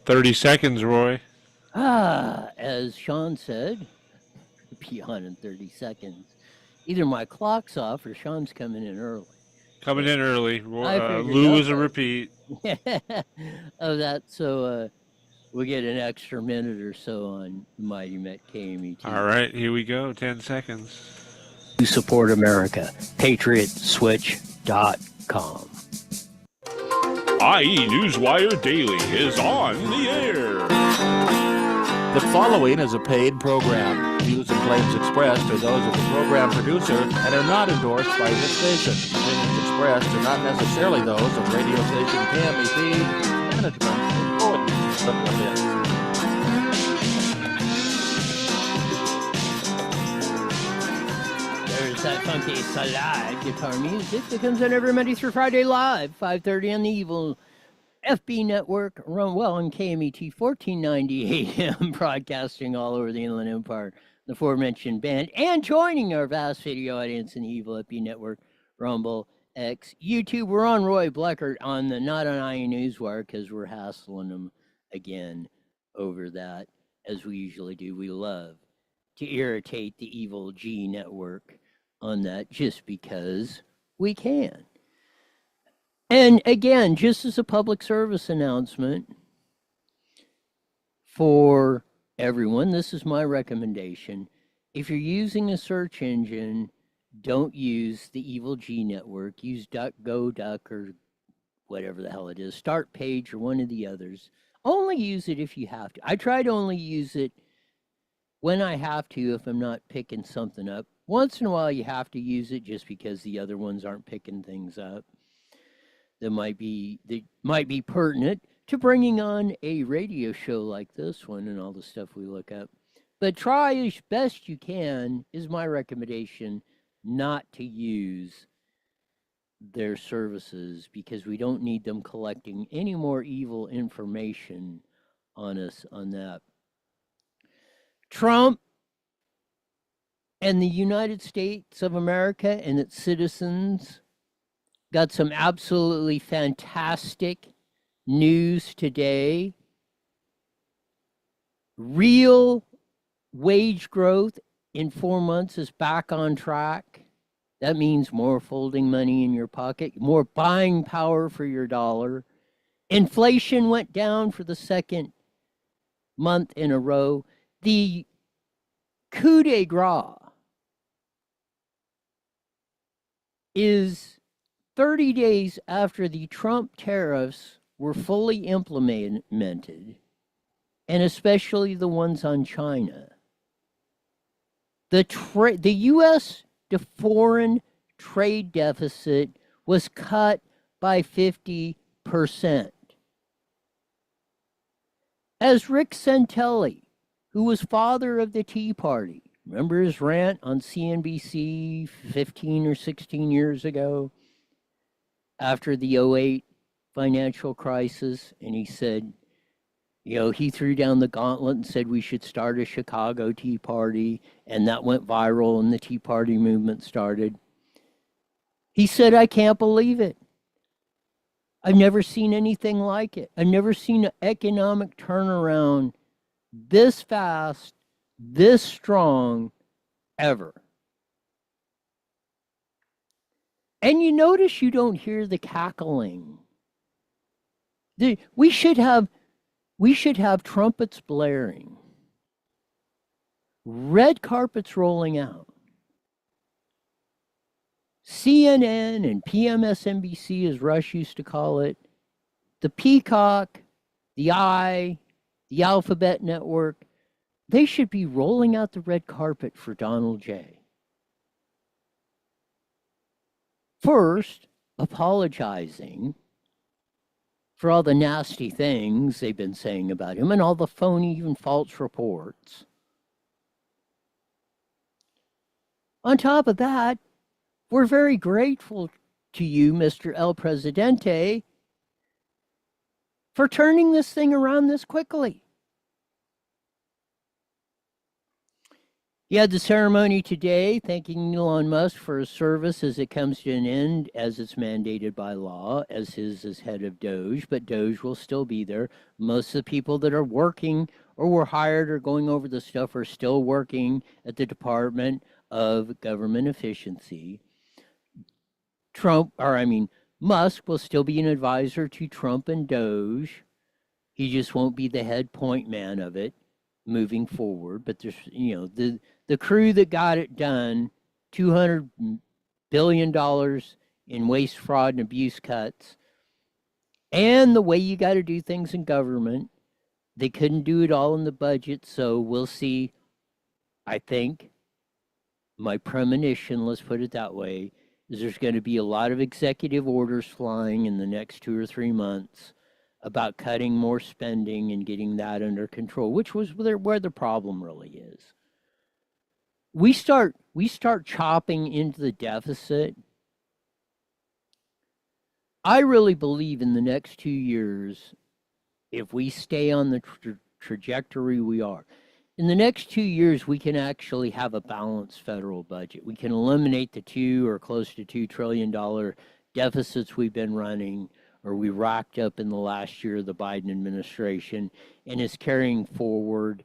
Speaker 16: 30 seconds, Roy.
Speaker 2: As Sean said, be on in 30 seconds. Either my clock's off or Sean's coming in early.
Speaker 16: Coming in early. Lou is a repeat.
Speaker 2: Of that, so we'll get an extra minute or so on Mighty Met KMET.
Speaker 16: All right, here we go. 10 seconds.
Speaker 2: To support America. PatriotSwitch.com.
Speaker 17: IE Newswire Daily is on the air.
Speaker 18: The following is a paid program. Views and claims expressed are those of the program producer and are not endorsed by this station. Opinions expressed are not necessarily those of radio station KMET, management, employees of the Libs.
Speaker 2: There's that funky salad guitar music that comes in every Monday through Friday live, 5:30 on the Evil FB Network, run well on KMET 1490 AM, broadcasting all over the Inland Empire, the aforementioned band, and joining our vast video audience in the Evil FB Network, Rumble, X, YouTube. We're on Roy Bleckert on the Not on IE Newswire because we're hassling them again over that, as we usually do. We love to irritate the Evil G Network on that just because we can. And again, just as a public service announcement for everyone, this is my recommendation. If you're using a search engine, don't use the Evil G Network. Use DuckGo, Duck, or whatever the hell it is, Start Page, or one of the others. Only use it if you have to. I try to only use it when I have to, if I'm not picking something up. Once in a while, you have to use it just because the other ones aren't picking things up that might be pertinent to bringing on a radio show like this one and all the stuff we look up. But try as best you can, is my recommendation, not to use their services, because we don't need them collecting any more evil information on us on that. Trump and the United States of America and its citizens got some absolutely fantastic news today. Real wage growth in 4 months is back on track. That means more folding money in your pocket, more buying power for your dollar. Inflation went down for the second month in a row. The coup de grace is 30 days after the Trump tariffs were fully implemented, and especially the ones on China. The U.S. foreign trade deficit was cut by 50%. As Rick Santelli, who was father of the Tea Party, remember his rant on CNBC 15 or 16 years ago after the 2008 financial crisis, and he said, You know, he threw down the gauntlet and said we should start a Chicago Tea Party, and that went viral and the Tea Party movement started. He said, I can't believe it. I've never seen anything like it. I've never seen an economic turnaround this fast, this strong, ever. And you notice you don't hear the cackling. We should have trumpets blaring, red carpets rolling out. CNN and PMSNBC, as Rush used to call it, the Peacock, the Eye, the Alphabet Network, they should be rolling out the red carpet for Donald J. First, apologizing for all the nasty things they've been saying about him and all the phony, even false reports. On top of that, we're very grateful to you, Mr. El Presidente, for turning this thing around this quickly. He had the ceremony today, thanking Elon Musk for his service as it comes to an end, as it's mandated by law, as his is head of Doge, but Doge will still be there. Most of the people that are working or were hired or going over the stuff are still working at the Department of Government Efficiency. Musk will still be an advisor to Trump and Doge. He just won't be the head point man of it moving forward. But there's, the crew that got it done, $200 billion in waste, fraud, and abuse cuts, and the way you got to do things in government, they couldn't do it all in the budget. So we'll see. I think my premonition, let's put it that way, is there's going to be a lot of executive orders flying in the next 2 or 3 months about cutting more spending and getting that under control, which was where the problem really is. We start chopping into the deficit. I really believe in the next 2 years, if we stay on the trajectory we are, in the next 2 years, we can actually have a balanced federal budget. We can eliminate the $2 or close to $2 trillion deficits we've been running, or we racked up in the last year of the Biden administration, and is carrying forward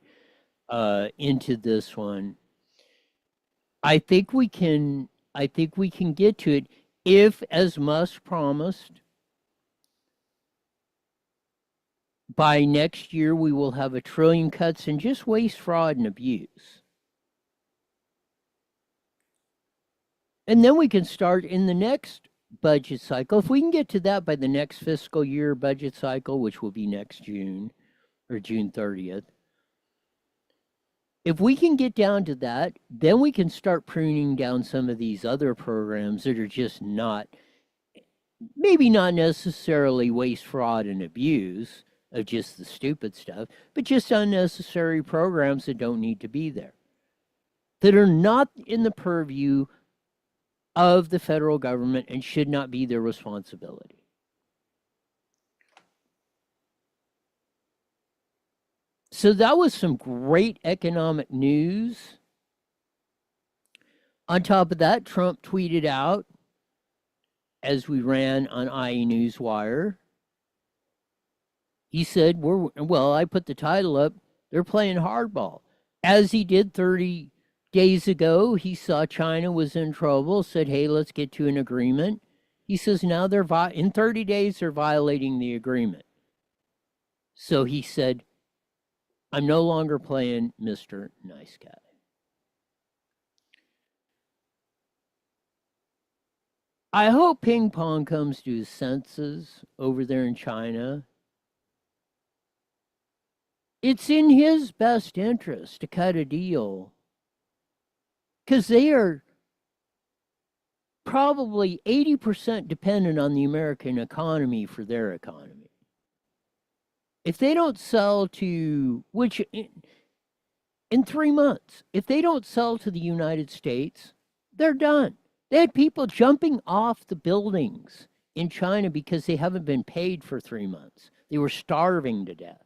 Speaker 2: into this one. I think we can get to it if, as Musk promised, by next year we will have $1 trillion cuts in just waste, fraud, and abuse. And then we can start in the next budget cycle. If we can get to that by the next fiscal year budget cycle, which will be next June or June 30th, if we can get down to that, then we can start pruning down some of these other programs that are just not, maybe not necessarily waste, fraud, and abuse of just the stupid stuff, but just unnecessary programs that don't need to be there, that are not in the purview of the federal government and should not be their responsibility. So that was some great economic news. On top of that, Trump tweeted out, as we ran on IE Newswire, he said, I put the title up, they're playing hardball. As he did 30 days ago, he saw China was in trouble, said, hey, let's get to an agreement. He says now in 30 days, they're violating the agreement. So he said, I'm no longer playing Mr. Nice Guy. I hope Ping Pong comes to his senses over there in China. It's in his best interest to cut a deal, because they are probably 80% dependent on the American economy for their economy. If they don't sell to, which in 3 months, if they don't sell to the United States, they're done. They had people jumping off the buildings in China because they haven't been paid for 3 months. They were starving to death.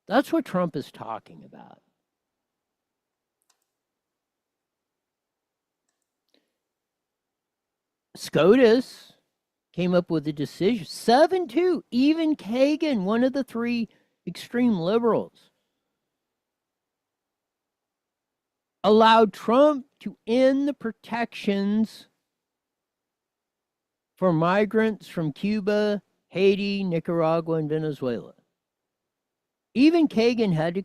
Speaker 2: That's what Trump is talking about. SCOTUS came up with a decision 7-2. Even Kagan, one of the three extreme liberals, allowed Trump to end the protections for migrants from Cuba, Haiti, Nicaragua, and Venezuela. Even Kagan had to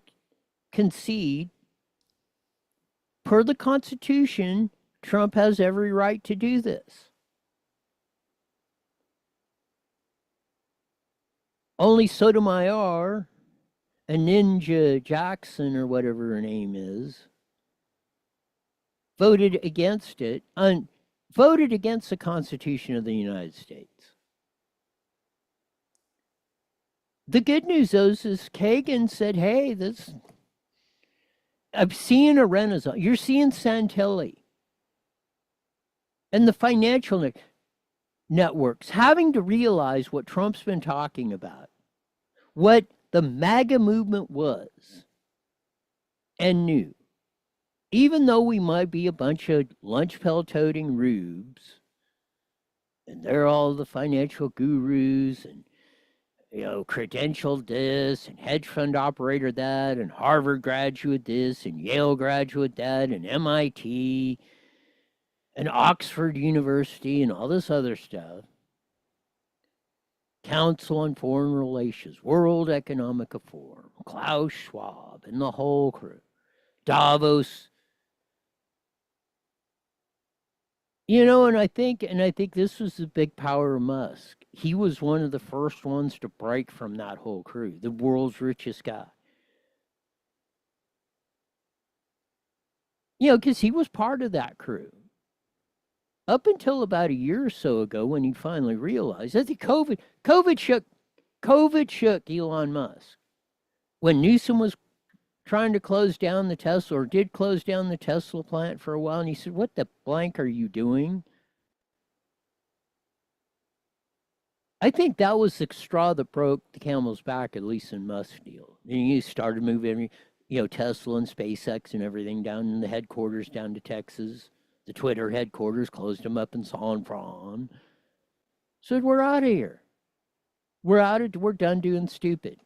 Speaker 2: concede, per the Constitution, Trump has every right to do this. Only Sotomayor and Ninja Jackson, or whatever her name is, voted against it, voted against the Constitution of the United States. The good news is Kagan said, hey, I'm seeing a renaissance. You're seeing Santilli and the financial networks having to realize what Trump's been talking about, what the MAGA movement was and knew. Even though we might be a bunch of lunch pail-toting rubes, and they're all the financial gurus and, credentialed this and hedge fund operator that and Harvard graduate this and Yale graduate that and MIT and Oxford University and all this other stuff. Council on Foreign Relations, World Economic Forum, Klaus Schwab and the whole crew, Davos. And I think this was the big power of Musk. He was one of the first ones to break from that whole crew, the world's richest guy. Because he was part of that crew. Up until about a year or so ago when he finally realized, I think COVID shook Elon Musk. When Newsom was trying to close down the Tesla, or did close down the Tesla plant for a while, and he said, what the blank are you doing? I think that was the straw that broke the camel's back, at least in Musk's deal. And he started moving, Tesla and SpaceX and everything down in the headquarters down to Texas. The Twitter headquarters closed them up in San Fran. Said, we're out of here. We're done doing stupid.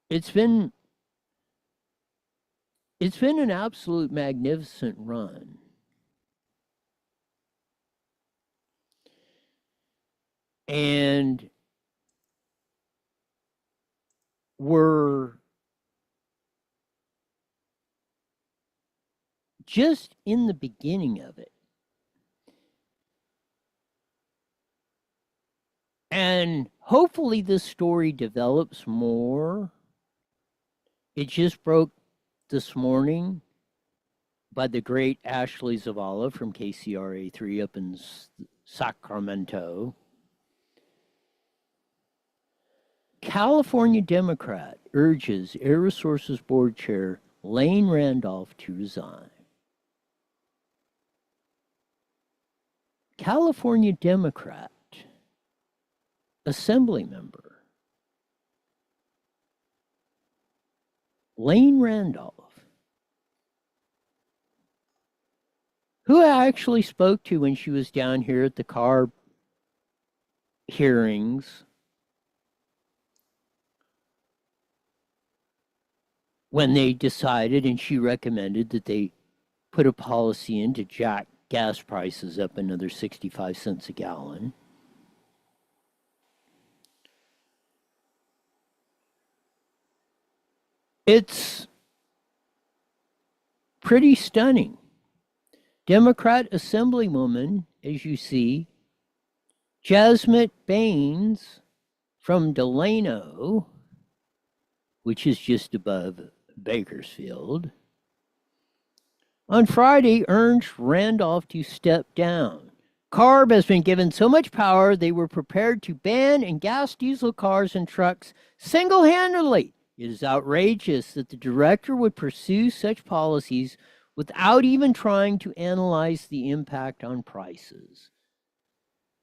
Speaker 2: It's been an absolute magnificent run. And we're just in the beginning of it. And hopefully this story develops more. It just broke this morning by the great Ashley Zavala from KCRA3 up in Sacramento. California Democrat urges Air Resources Board Chair Lane Randolph to resign. California Democrat Assembly member Lane Randolph, who I actually spoke to when she was down here at the CARB hearings, when they decided and she recommended that they put a policy in to jack gas prices up another 65 cents a gallon. It's pretty stunning. Democrat Assemblywoman, as you see, Jasmine Baines from Delano, which is just above Bakersfield, on Friday urged Randolph to step down. CARB has been given so much power they were prepared to ban and gas diesel cars and trucks single-handedly. It is outrageous that the director would pursue such policies without even trying to analyze the impact on prices,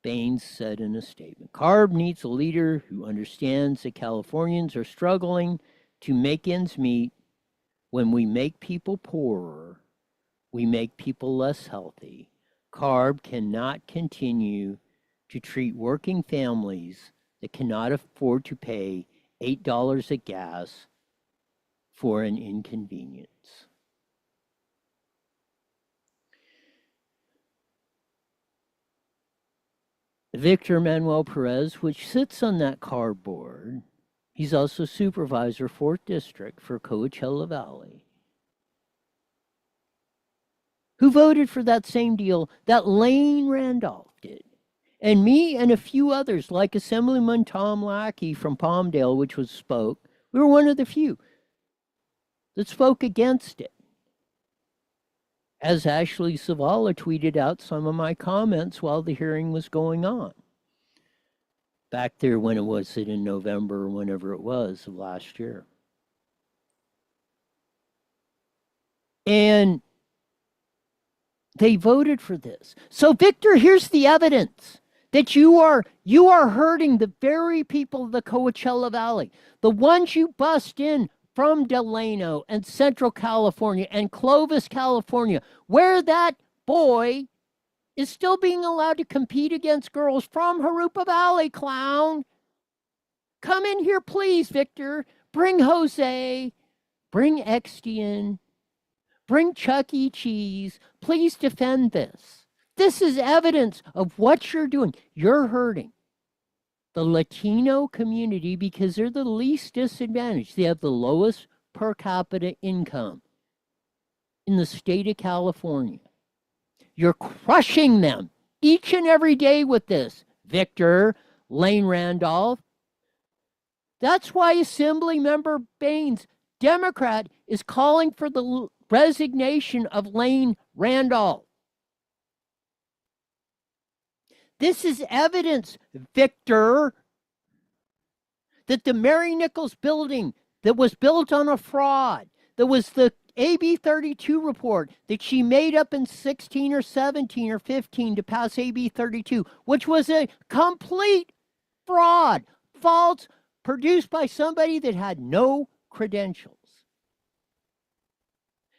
Speaker 2: Baines said in a statement. CARB needs a leader who understands that Californians are struggling to make ends meet. When we make people poorer, we make people less healthy. CARB cannot continue to treat working families that cannot afford to pay $8 a gas for an inconvenience. Victor Manuel Perez, which sits on that CARB board, he's also supervisor 4th District for Coachella Valley, who voted for that same deal that Lane Randolph did. And me and a few others, like Assemblyman Tom Lackey from Palmdale, we were one of the few that spoke against it. As Ashley Zavala tweeted out some of my comments while the hearing was going on. Back there when it was in November or whenever it was of last year. And they voted for this. So Victor, here's the evidence that you are hurting the very people of the Coachella Valley, the ones you bust in from Delano and Central California and Clovis, California, where that boy is still being allowed to compete against girls from Harupa Valley, clown. Come in here, please, Victor. Bring Jose. Bring Extian. Bring Chuck E. Cheese. Please defend this. This is evidence of what you're doing. You're hurting the Latino community because they're the least disadvantaged. They have the lowest per capita income in the state of California. You're crushing them each and every day with this, Victor, Lane Randolph. That's why Assemblymember Baines, Democrat, is calling for the resignation of Lane Randolph. This is evidence, Victor, that the Mary Nichols building that was built on a fraud, that was the AB 32 report that she made up in 16 or 17 or 15 to pass AB 32, which was a complete fraud, false, produced by somebody that had no credentials.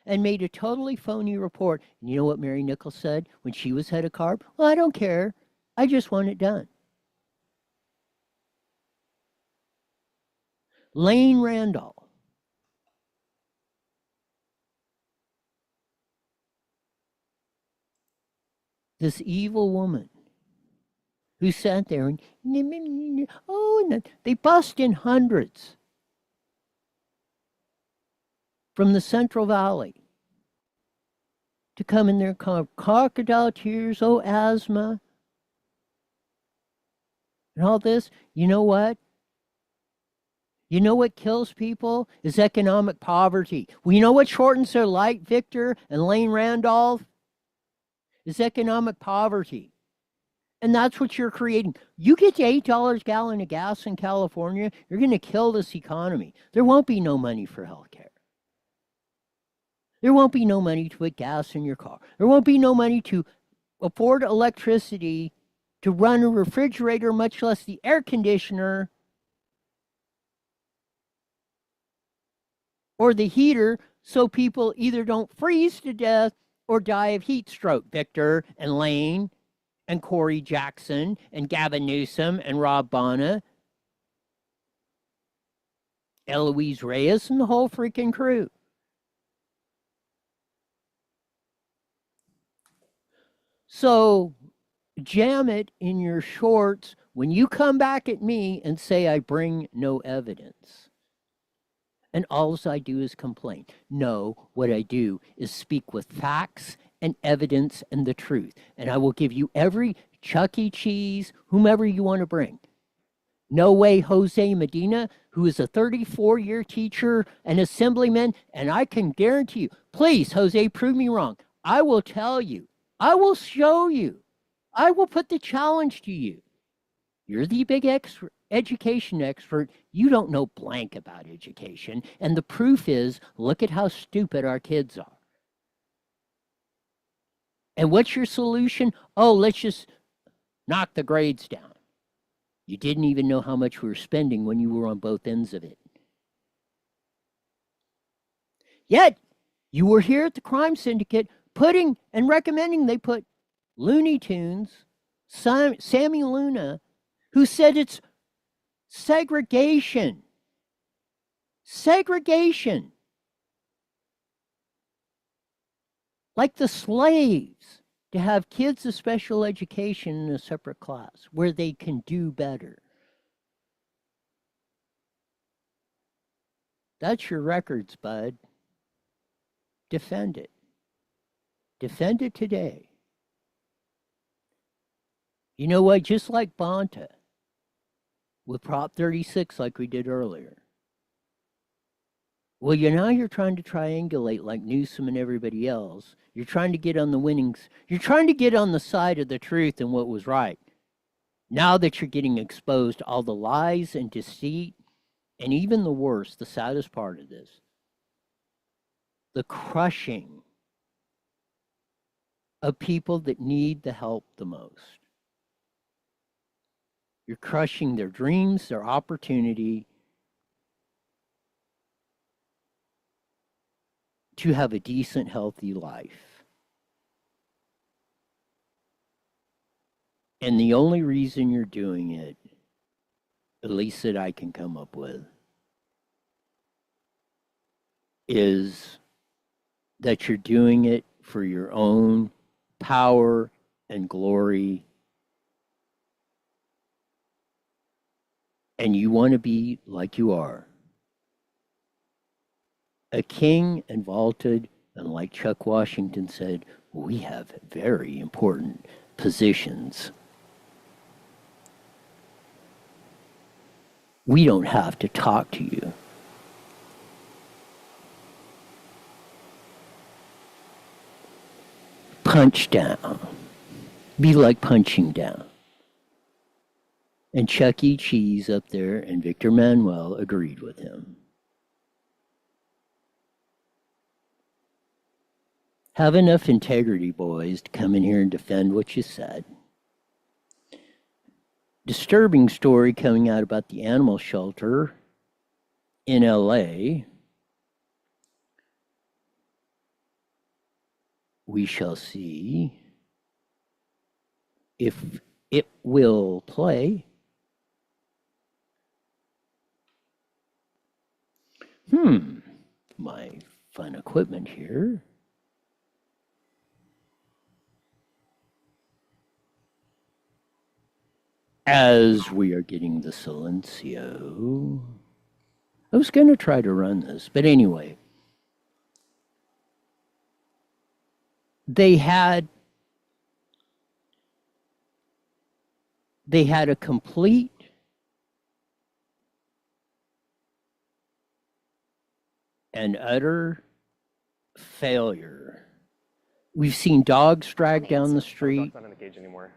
Speaker 2: And made a totally phony report. And you know what Mary Nichols said when she was head of CARB? Well, I don't care. I just want it done. Lane Randolph. This evil woman who sat there and, they bust in hundreds from the Central Valley to come in there, crocodile tears, asthma, and all this. You know what? You know what kills people is economic poverty. Well, you know what shortens their life, Victor and Lane Randolph? Is economic poverty. And that's what you're creating. You get to $8 a gallon of gas in California, you're going to kill this economy. There won't be no money for health care. There won't be no money to put gas in your car. There won't be no money to afford electricity to run a refrigerator, much less the air conditioner or the heater, so people either don't freeze to death or die of heat stroke. Victor and Lane and Corey Jackson and Gavin Newsom and Rob Bonta, Eloise Reyes and the whole freaking crew. So jam it in your shorts when you come back at me and say I bring no evidence. And all I do is complain. No, what I do is speak with facts and evidence and the truth. And I will give you every Chuck E. Cheese, whomever you want to bring. No way Jose Medina, who is a 34-year teacher and assemblyman, and I can guarantee you, please, Jose, prove me wrong. I will tell you. I will show you. I will put the challenge to you. You're the big education expert. You don't know blank about education. And the proof is, look at how stupid our kids are. And what's your solution? Oh, let's just knock the grades down. You didn't even know how much we were spending when you were on both ends of it. Yet, you were here at the Crime Syndicate putting and recommending they put Looney Tunes, Sammy Luna, who said it's segregation. Segregation. Like the slaves, to have kids of special education in a separate class where they can do better. That's your records, bud. Defend it. Defend it today. You know what? Just like Bonta, with Prop 36 like we did earlier. Well, now you're trying to triangulate like Newsom and everybody else. You're trying to get on the winnings. You're trying to get on the side of the truth and what was right. Now that you're getting exposed to all the lies and deceit, and even the worst, the saddest part of this, the crushing of people that need the help the most. You're crushing their dreams, their opportunity to have a decent, healthy life. And the only reason you're doing it, at least that I can come up with, is that you're doing it for your own power and glory. And you want to be like you are. A king and vaulted, and like Chuck Washington said, we have very important positions. We don't have to talk to you. Punch down. Be like punching down. And Chuck E. Cheese up there and Victor Manuel agreed with him. Have enough integrity, boys, to come in here and defend what you said. Disturbing story coming out about the animal shelter in LA. We shall see if it will play. My fun equipment here. As we are getting the silencio. I was going to try to run this, but anyway. They had a complete and utter failure. We've seen dogs dragged down the street.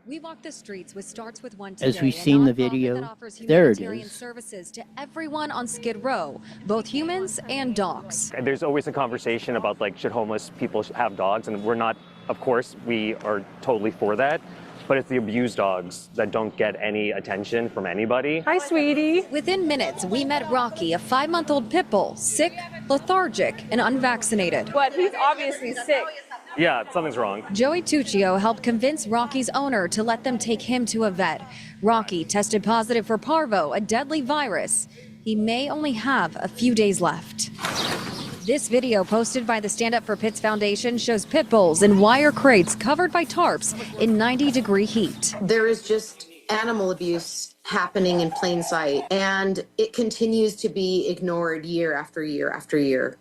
Speaker 19: We walk the streets, which starts with one today.
Speaker 2: As we've seen the video, there it is.
Speaker 19: Services to everyone on Skid Row, both humans and dogs.
Speaker 20: There's always a conversation about like, should homeless people have dogs? And we're not, of course, we are totally for that. But it's the abused dogs that don't get any attention from anybody.
Speaker 19: Hi, sweetie. Within minutes, we met Rocky, a 5-month-old pit bull, sick, lethargic, and unvaccinated.
Speaker 21: But he's obviously sick.
Speaker 20: Yeah, something's wrong.
Speaker 19: Joey Tuccio helped convince Rocky's owner to let them take him to a vet. Rocky tested positive for parvo, a deadly virus. He may only have a few days left. This video posted by the Stand Up for Pits Foundation shows pit bulls in wire crates covered by tarps in 90-degree heat.
Speaker 22: There is just animal abuse happening in plain sight, and it continues to be ignored year after year after year.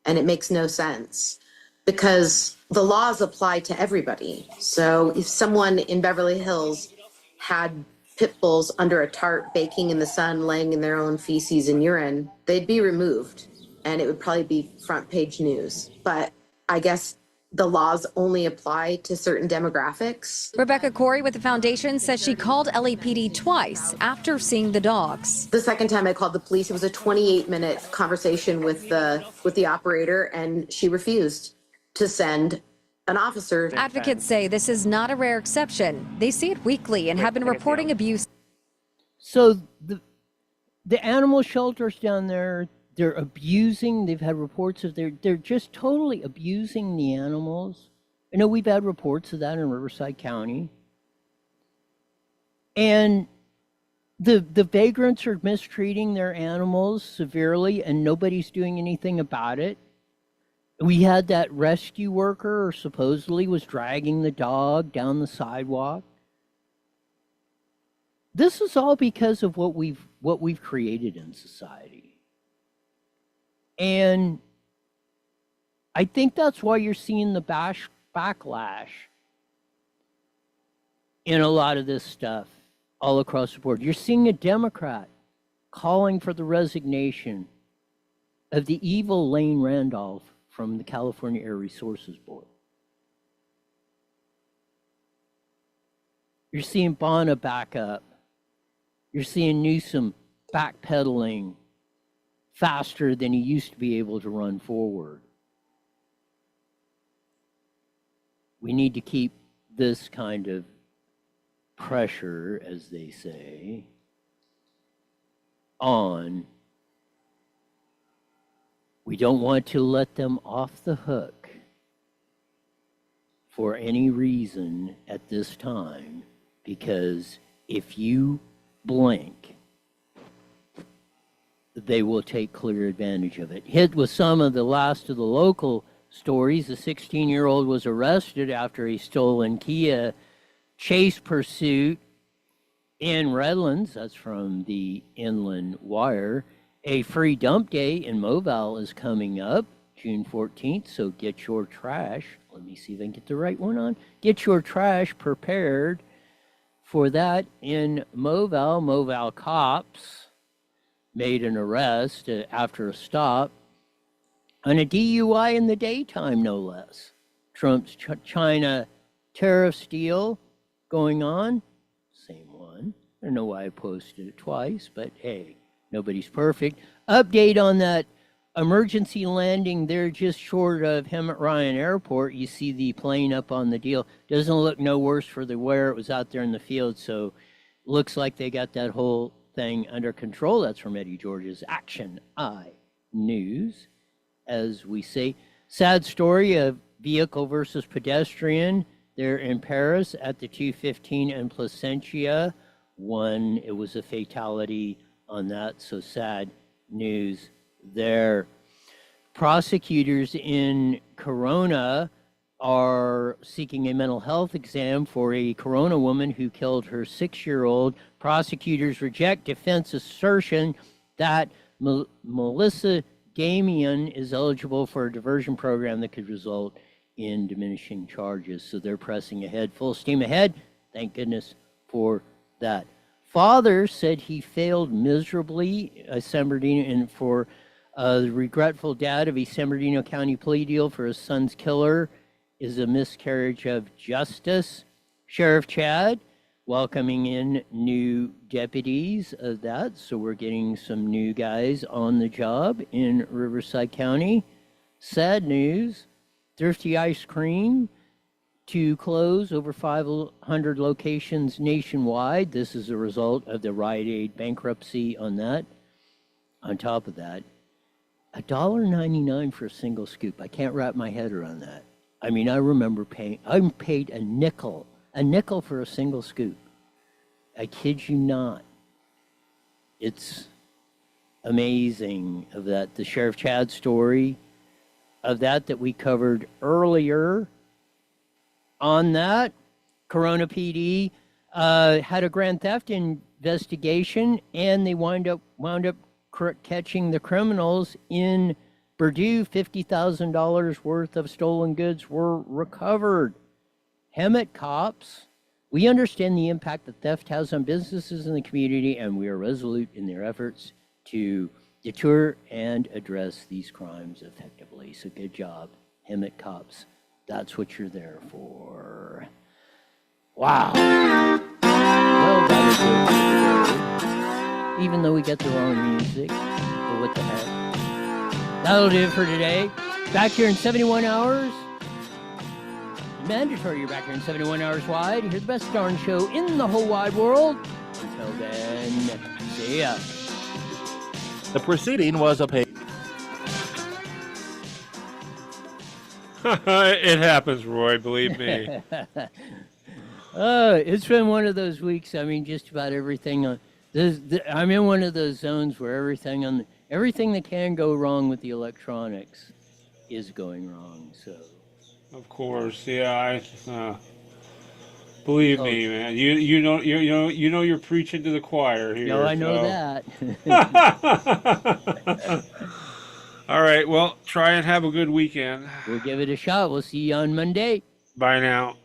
Speaker 22: And it makes no sense because the laws apply to everybody. So if someone in Beverly Hills had pit bulls under a tarp baking in the sun, laying in their own feces and urine, they'd be removed. And it would probably be front page news. But I guess the laws only apply to certain demographics.
Speaker 19: Rebecca Corey with the foundation says she called LAPD twice after seeing the dogs.
Speaker 22: The second time I called the police, it was a 28-minute conversation with the operator, and she refused to send an officer.
Speaker 19: Advocates say this is not a rare exception. They see it weekly and have been reporting abuse.
Speaker 2: So the animal shelters down there, they're abusing. They've had reports of they're just totally abusing the animals. I know we've had reports of that in Riverside County. And the vagrants are mistreating their animals severely, and nobody's doing anything about it. We had that rescue worker, or supposedly was dragging the dog down the sidewalk. This is all because of what we've created in society. And I think that's why you're seeing the backlash in a lot of this stuff all across the board. You're seeing a Democrat calling for the resignation of the evil Lane Randolph from the California Air Resources Board. You're seeing Bonner back up. You're seeing Newsom backpedaling faster than he used to be able to run forward. We need to keep this kind of pressure, as they say, on. We don't want to let them off the hook for any reason at this time, because if you blink, they will take clear advantage of it. Hit with some of the last of the local stories. A 16-year-old was arrested after a stolen Kia chase pursuit in Redlands. That's from the Inland Wire. A free dump day in Moville is coming up June 14th, so get your trash. Let me see if I can get the right one on. Get your trash prepared for that in Moville. Moville cops made an arrest after a stop on a DUI in the daytime, no less. Trump's China tariff deal going on. Same one. I don't know why I posted it twice, but hey, nobody's perfect. Update on that emergency landing there just short of Hemet Ryan Airport. You see the plane up on the deal. Doesn't look no worse for the wear. It was out there in the field, so looks like they got that whole thing under control. That's from Eddie George's Action Eye News. As we say, sad story of vehicle versus pedestrian there in Paris at the 215 and Placentia. It was a fatality on that, so sad news there. Prosecutors in Corona are seeking a mental health exam for a Corona woman who killed her 6-year-old. Prosecutors reject defense assertion that Melissa Damian is eligible for a diversion program that could result in diminishing charges. So they're pressing ahead, full steam ahead. Thank goodness for that. Father said he failed miserably San Bernardino, and for the regretful dad of a San Bernardino County plea deal for his son's killer is a miscarriage of justice. Sheriff Chad welcoming in new deputies of that, so we're getting some new guys on the job in Riverside County. Sad news, Thrifty Ice Cream to close over 500 locations nationwide. This is a result of the Rite Aid bankruptcy on that. On top of that, $1.99 for a single scoop. I can't wrap my head around that. I mean, I remember I paid a nickel for a single scoop. I kid you not. It's amazing of that. The Sheriff Chad story of that we covered earlier. On that, Corona PD had a grand theft investigation, and they wound up catching the criminals in Purdue. $50,000 worth of stolen goods were recovered. Hemet cops, we understand the impact that theft has on businesses in the community, and we are resolute in their efforts to deter and address these crimes effectively. So good job, Hemet cops. That's what you're there for. Wow. Well, that was good. Even though we got the wrong music, but what the heck. That'll do it for today. Back here in 71 hours. mandatory. You're back here in 71 hours wide. Here's the best darn show in the whole wide world. Until then, see ya.
Speaker 18: The proceeding was a paid.
Speaker 16: It happens, Roy, believe me.
Speaker 2: It's been one of those weeks. I mean, just about everything. I'm in one of those zones where everything that can go wrong with the electronics is going wrong. So,
Speaker 16: Of course, yeah. Believe me, man. You know you're preaching to the choir here.
Speaker 2: No, I know
Speaker 16: that. All right. Well, try and have a good weekend.
Speaker 2: We'll give it a shot. We'll see you on Monday.
Speaker 16: Bye now.